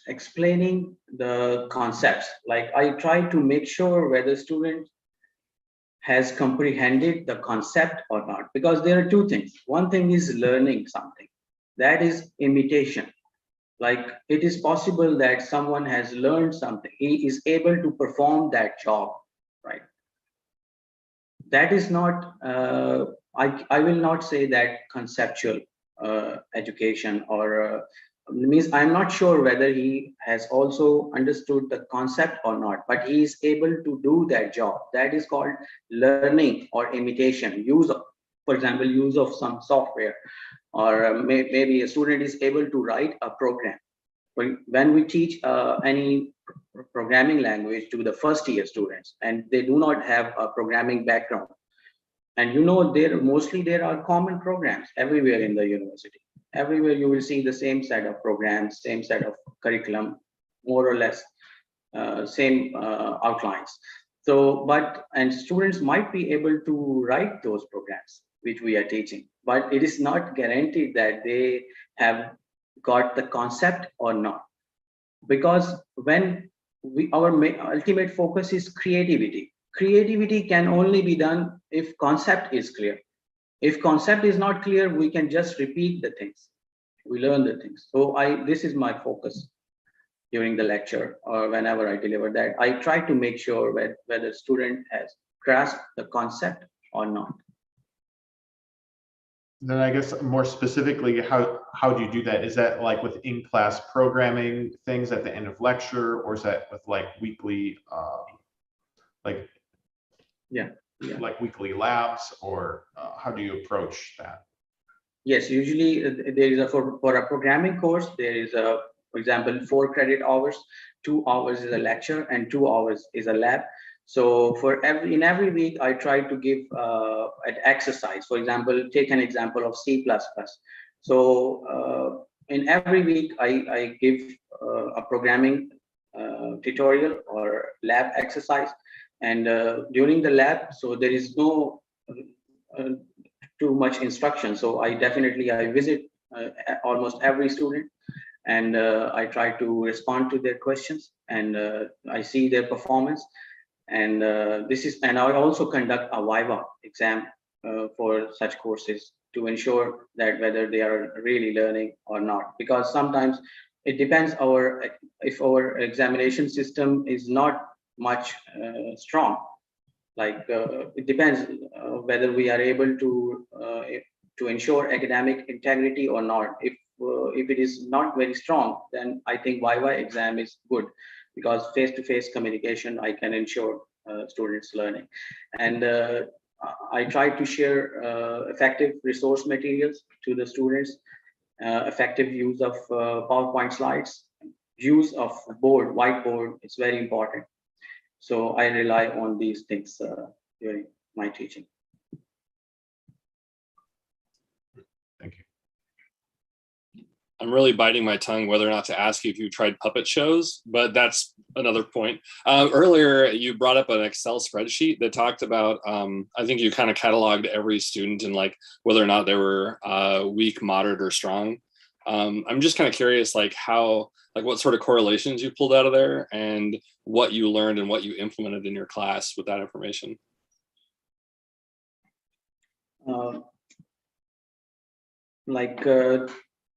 explaining the concepts. Like I try to make sure whether student has comprehended the concept or not, because there are two things. One thing is learning something, that is imitation. Like it is possible that someone has learned something, he is able to perform that job, right? That is not, I will not say that conceptual education, or means I'm not sure whether he has also understood the concept or not, but he is able to do that job. That is called learning or imitation. Use of, for example, use of some software, or maybe a student is able to write a program. When we teach any programming language to the first year students, and they do not have a programming background, and there are common programs everywhere in the university. everywhere you will see the same set of programs, same set of curriculum, more or less same outlines. So, and students might be able to write those programs which we are teaching, but it is not guaranteed that they have got the concept or not. Because when our ultimate focus is creativity. Creativity can only be done if concept is clear. If concept is not clear, we can just repeat the things. We learn the things. So this is my focus during the lecture or whenever I deliver that. I try to make sure whether student has grasped the concept or not. Then I guess more specifically, how do you do that? Is that like with in-class programming things at the end of lecture, or is that with like weekly, like weekly labs, or how do you approach that? Yes, usually there is for a programming course, there is for example, 4 credit hours, 2 hours is a lecture and 2 hours is a lab. So in every week, I try to give an exercise. For example, take an example of C++. So in every week, I give a programming tutorial or lab exercise. And during the lab, so there is no too much instruction. So I visit almost every student, and I try to respond to their questions, and I see their performance. And and I also conduct a Viva exam for such courses to ensure that whether they are really learning or not. Because sometimes it depends if our examination system is not much strong. Like it depends whether we are able to ensure academic integrity or not. If it is not very strong, then I think Viva exam is good, because face-to-face communication, I can ensure students learning. And I try to share effective resource materials to the students, effective use of PowerPoint slides, use of whiteboard, it's very important. So I rely on these things during my teaching. Thank you. I'm really biting my tongue whether or not to ask you if you tried puppet shows, but that's another point. Earlier, you brought up an Excel spreadsheet that talked about, I think you kind of cataloged every student and like whether or not they were weak, moderate, or strong. I'm just kind of curious, like what sort of correlations you pulled out of there and what you learned and what you implemented in your class with that information.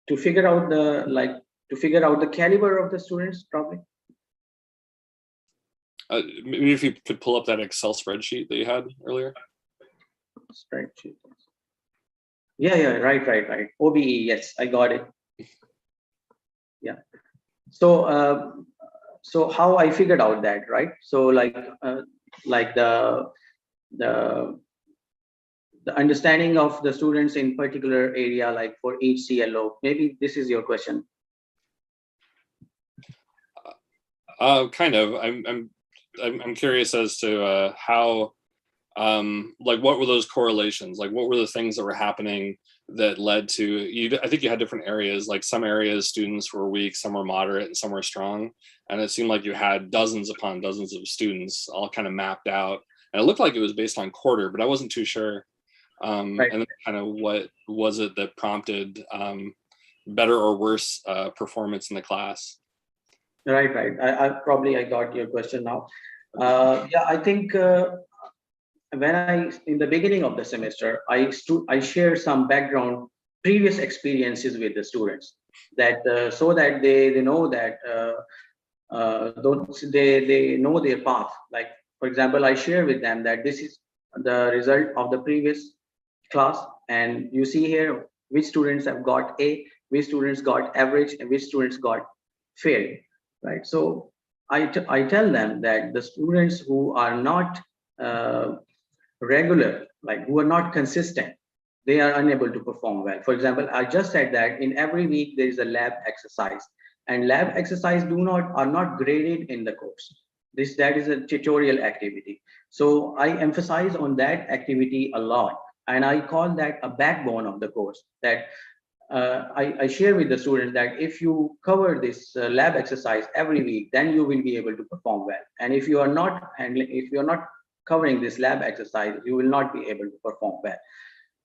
To figure out the caliber of the students, probably. Maybe if you could pull up that Excel spreadsheet that you had earlier. Spreadsheet. Yeah, right. OBE, yes, I got it. Yeah. So so how I figured out that, right? So like the understanding of the students in particular area, like for each CLO. Maybe this is your question. Kind of. I'm curious as to how, like, what were those correlations? Like, what were the things that were happening that led to you? I think you had different areas. Like some areas, students were weak, some were moderate, and some were strong. And it seemed like you had dozens upon dozens of students all kind of mapped out. And it looked like it was based on quarter, but I wasn't too sure. Right. And then kind of what was it that prompted better or worse performance in the class? Right. I got your question now. Yeah, I think when in the beginning of the semester, I shared some background, previous experiences with the students, that so that they know that they know their path. Like, for example, I share with them that this is the result of the previous class, and you see here which students have got A, which students got average, and which students got failed, right? So I tell them that the students who are not regular, like who are not consistent, they are unable to perform well. For example, I just said that in every week there is a lab exercise, and lab exercise are not graded in the course. That is a tutorial activity. So I emphasize on that activity a lot. And I call that a backbone of the course, that I share with the students that if you cover this lab exercise every week, then you will be able to perform well. And if you are not covering this lab exercise, you will not be able to perform well.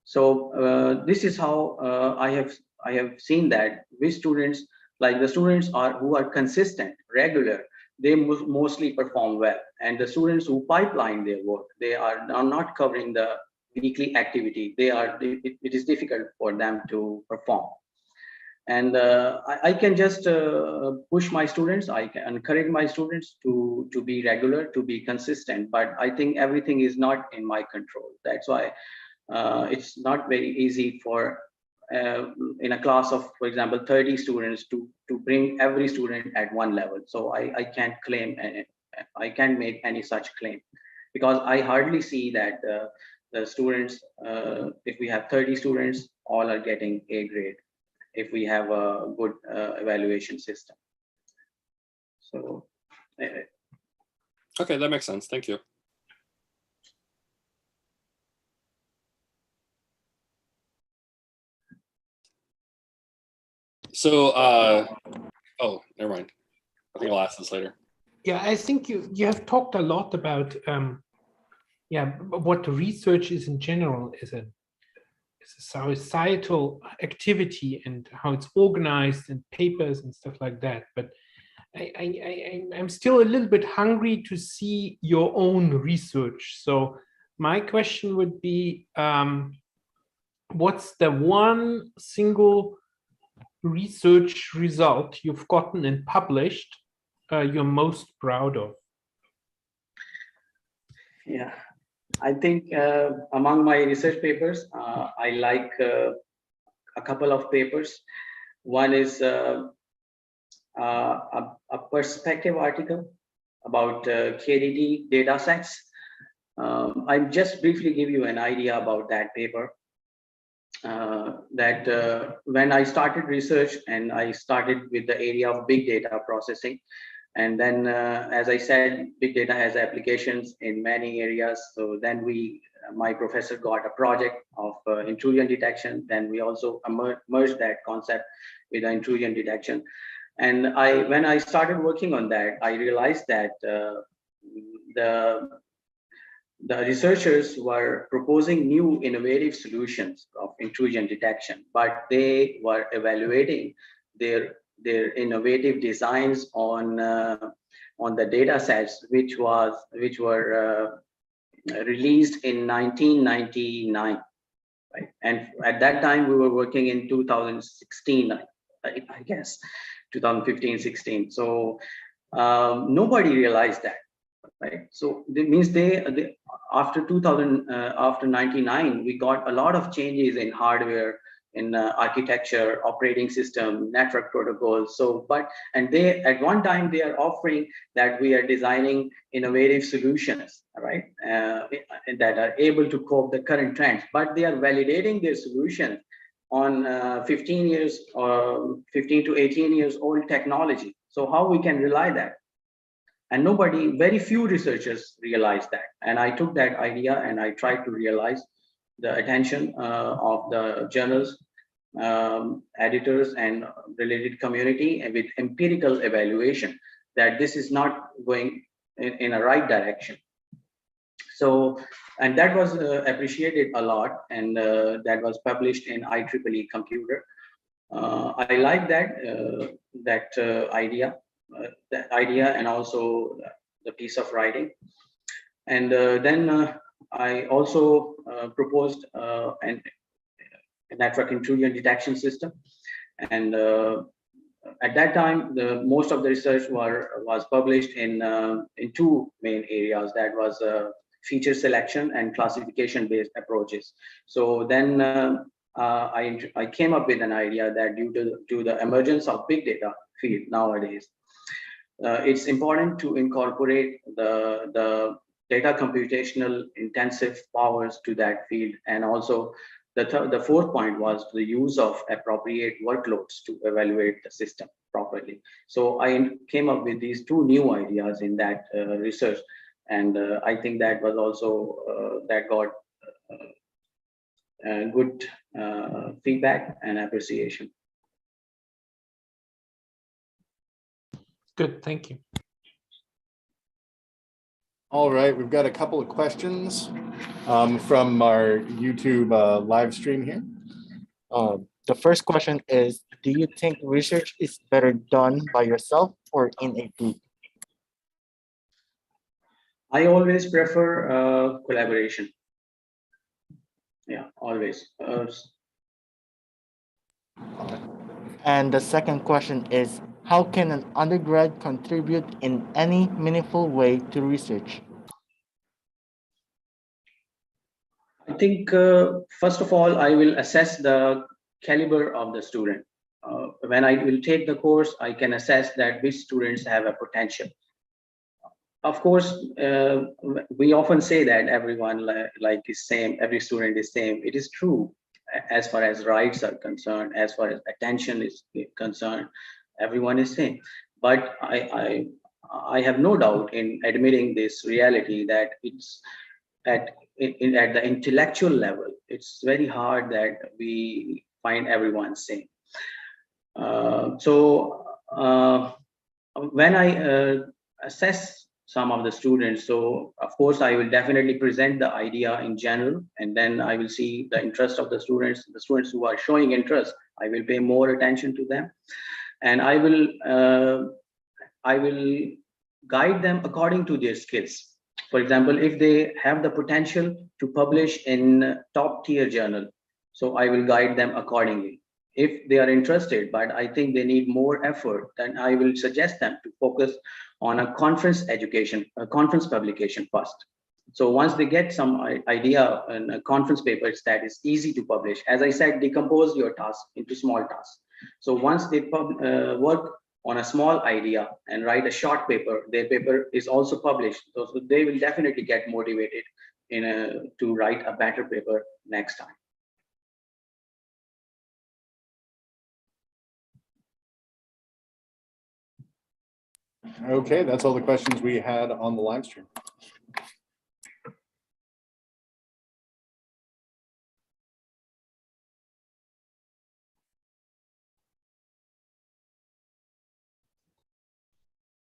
So this is how I have seen that with students, like the students who are consistent, regular, they mostly perform well. And the students who pipeline their work, they are not covering the weekly activity. It is difficult for them to perform. And I can just push my students. I can encourage my students to be regular, to be consistent. But I think everything is not in my control. That's why it's not very easy for in a class of, for example, 30 students to bring every student at one level. So I can't claim, I can't make any such claim, because I hardly see that the students, if we have 30 students, all are getting A grade, if we have a good evaluation system. So. Okay, that makes sense. Thank you. So, oh, never mind. I think I'll ask this later. Yeah, I think you have talked a lot about what research is in general is a societal activity and how it's organized and papers and stuff like that. But I'm still a little bit hungry to see your own research. So my question would be, what's the one single research result you've gotten and published you're most proud of? Yeah, I think among my research papers, I like a couple of papers. One is a perspective article about KDD data sets. I'll just briefly give you an idea about that paper. When I started research, and I started with the area of big data processing, and then as I said, big data has applications in many areas. So then my professor got a project of intrusion detection. Then we also merged that concept with the intrusion detection. And when I started working on that, I realized that the researchers were proposing new innovative solutions of intrusion detection, but they were evaluating their innovative designs on the data sets which were released in 1999, right? And at that time we were working in 2016, I guess 2015-16. So nobody realized that. Right, so that means after 99, we got a lot of changes in hardware, in architecture, operating system, network protocols. So, at one time they are offering that we are designing innovative solutions, right, that are able to cope the current trends, but they are validating their solutions on 15 to 18 years old technology. So how we can rely that? And very few researchers realized that. And I took that idea and I tried to realize the attention of the journals, editors, and related community, and with empirical evaluation that this is not going in a right direction. So, and that was appreciated a lot, and that was published in IEEE Computer. I like that idea and also the piece of writing. And then I also proposed a network intrusion detection system. And at that time, most of the research was published in two main areas. That was feature selection and classification-based approaches. So then I came up with an idea that due to the emergence of big data field nowadays, it's important to incorporate the data computational intensive powers to that field. And also the fourth point was the use of appropriate workloads to evaluate the system properly. So I came up with these two new ideas in that research. And I think that was also, that got good feedback and appreciation. Good, thank you. All right, we've got a couple of questions from our YouTube live stream here. The first question is, do you think research is better done by yourself or in a group? I always prefer collaboration. Yeah, always. And the second question is, how can an undergrad contribute in any meaningful way to research? I think, first of all, I will assess the caliber of the student. When I will take the course, I can assess that which students have a potential. Of course, we often say that everyone like is same, every student is same. It is true as far as rights are concerned, as far as attention is concerned, everyone is same. But I have no doubt in admitting this reality that it's at the intellectual level, it's very hard that we find everyone same. So when I assess some of the students, so of course I will definitely present the idea in general, and then I will see the interest of the students who are showing interest, I will pay more attention to them, and I will guide them according to their skills. For example, if they have the potential to publish in top tier journal, so I will guide them accordingly. If they are interested, but I think they need more effort, then I will suggest them to focus on a conference education, a conference publication first. So once they get some idea in a conference paper that is easy to publish, as I said, decompose your task into small tasks. So once they work on a small idea and write a short paper, their paper is also published. So they will definitely get motivated to write a better paper next time. Okay, that's all the questions we had on the live stream.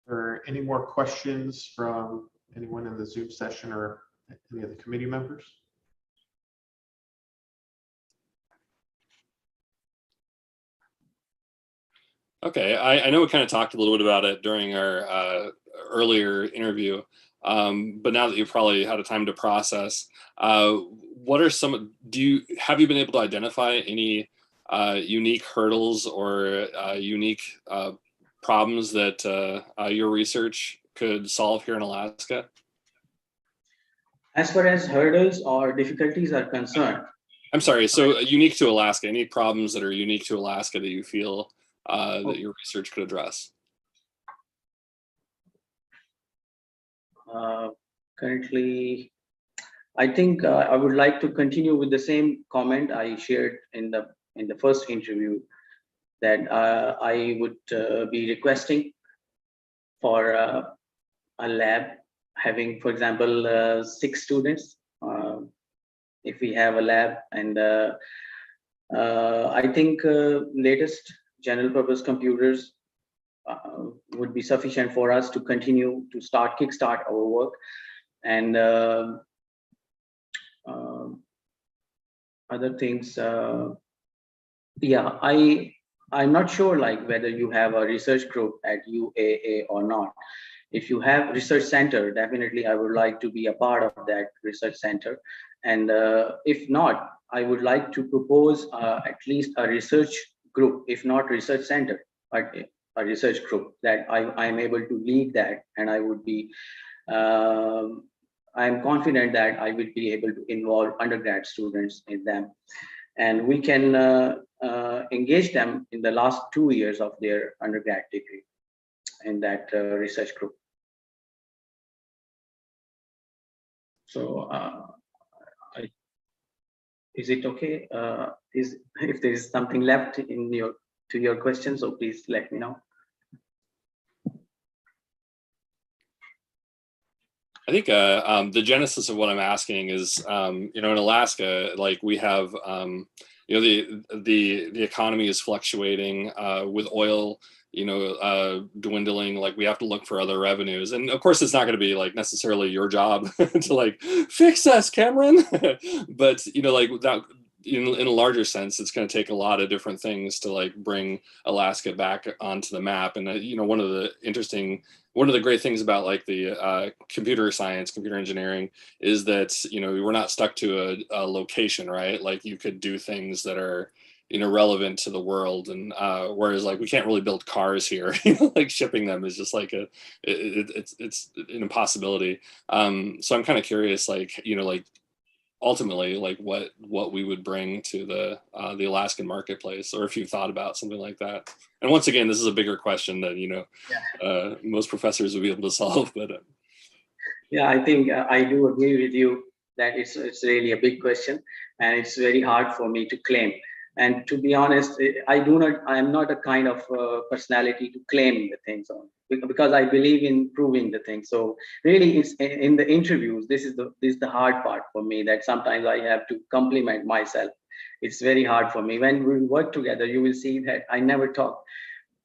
Are any more questions from anyone in the Zoom session or any of the committee members? Okay, I know we kind of talked a little bit about it during our earlier interview, but now that you've probably had a time to process, what are some, have you been able to identify any unique hurdles or unique problems that your research could solve here in Alaska? As far as hurdles or difficulties are concerned. I'm sorry, so unique to Alaska, any problems that are unique to Alaska that you feel that your research could address? Currently, I think I would like to continue with the same comment I shared in the first interview, that I would be requesting for a lab having, for example, 6 students. If we have a lab, and I think latest general purpose computers would be sufficient for us to continue to kickstart our work. And other things, yeah, I'm not sure like whether you have a research group at UAA or not. If you have research center, definitely I would like to be a part of that research center. And if not, I would like to propose at least a research group, if not research center, but a research group that I am able to lead that, and I would be, I am confident that I will be able to involve undergrad students in them, and we can engage them in the last 2 years of their undergrad degree in that research group. So is it okay? If there is something left in your question, so please let me know. I think the genesis of what I'm asking is, in Alaska, like we have you know, the economy is fluctuating with oil, you know, dwindling. Like we have to look for other revenues, and of course, it's not going to be like necessarily your job to like fix us, Cameron. But you know, like that. In a larger sense, it's going to take a lot of different things to like bring Alaska back onto the map. And you know, one of the great things about like the computer science, computer engineering is that, you know, we're not stuck to a location, right? Like you could do things that are, you know, relevant to the world. And whereas like we can't really build cars here, you know, like shipping them is just like it's an impossibility. So I'm kind of curious, like, you know, like ultimately like what we would bring to the Alaskan marketplace, or if you've thought about something like that. And once again, this is a bigger question that, you know, most professors would be able to solve, but Yeah, I think I do agree with you that it's really a big question, and it's very hard for me to claim. And to be honest, I am not a kind of personality to claim the things on, because I believe in proving the things. So really, it's in the interviews. This is the hard part for me, that sometimes I have to compliment myself. It's very hard for me. When we work together, you will see that I never talk.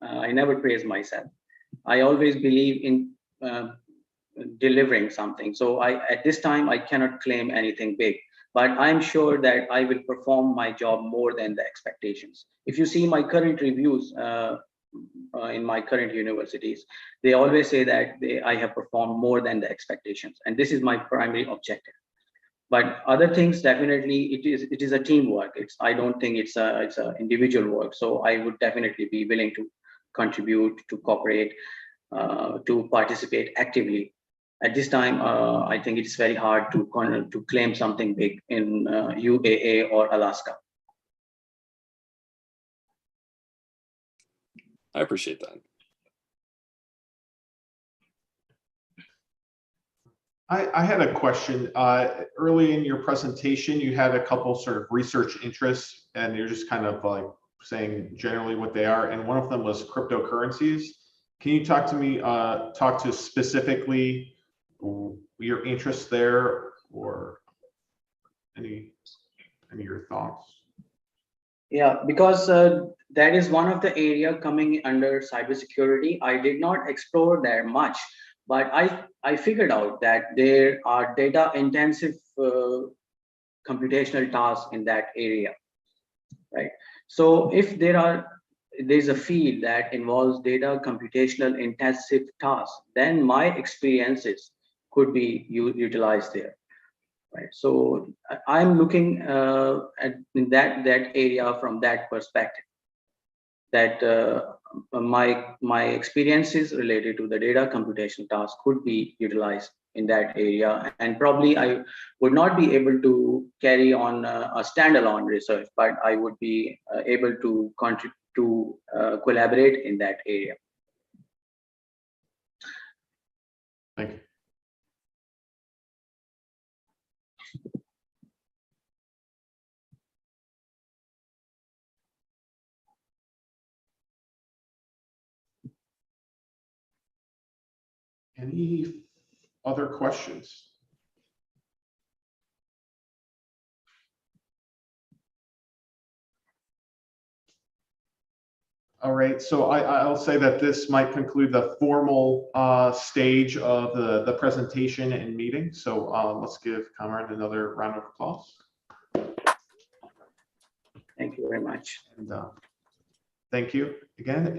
I never praise myself. I always believe in delivering something. So at this time, I cannot claim anything big, but I'm sure that I will perform my job more than the expectations. If you see my current reviews in my current universities, they always say that I have performed more than the expectations, and this is my primary objective. But other things, definitely, it is a teamwork. I don't think it's a individual work. So I would definitely be willing to contribute, to cooperate, to participate actively. At this time, I think it's very hard to claim something big in UAA or Alaska. I appreciate that. I had a question. Early in your presentation, you had a couple sort of research interests, and you're just kind of like saying generally what they are. And one of them was cryptocurrencies. Can you talk to specifically your interests there, or any of your thoughts? Yeah, because that is one of the area coming under cybersecurity. I did not explore there much, but I figured out that there are data intensive computational tasks in that area, right? So if there's a field that involves data computational intensive tasks, then my experiences could be utilized there, right? So I'm looking at that area from that perspective, that my experiences related to the data computation task could be utilized in that area. And probably I would not be able to carry on a standalone research, but I would be able to contribute to collaborate in that area. Thank you. Any other questions? All right, so I'll say that this might conclude the formal stage of the presentation and meeting. So let's give Kamran another round of applause. Thank you very much. And thank you again.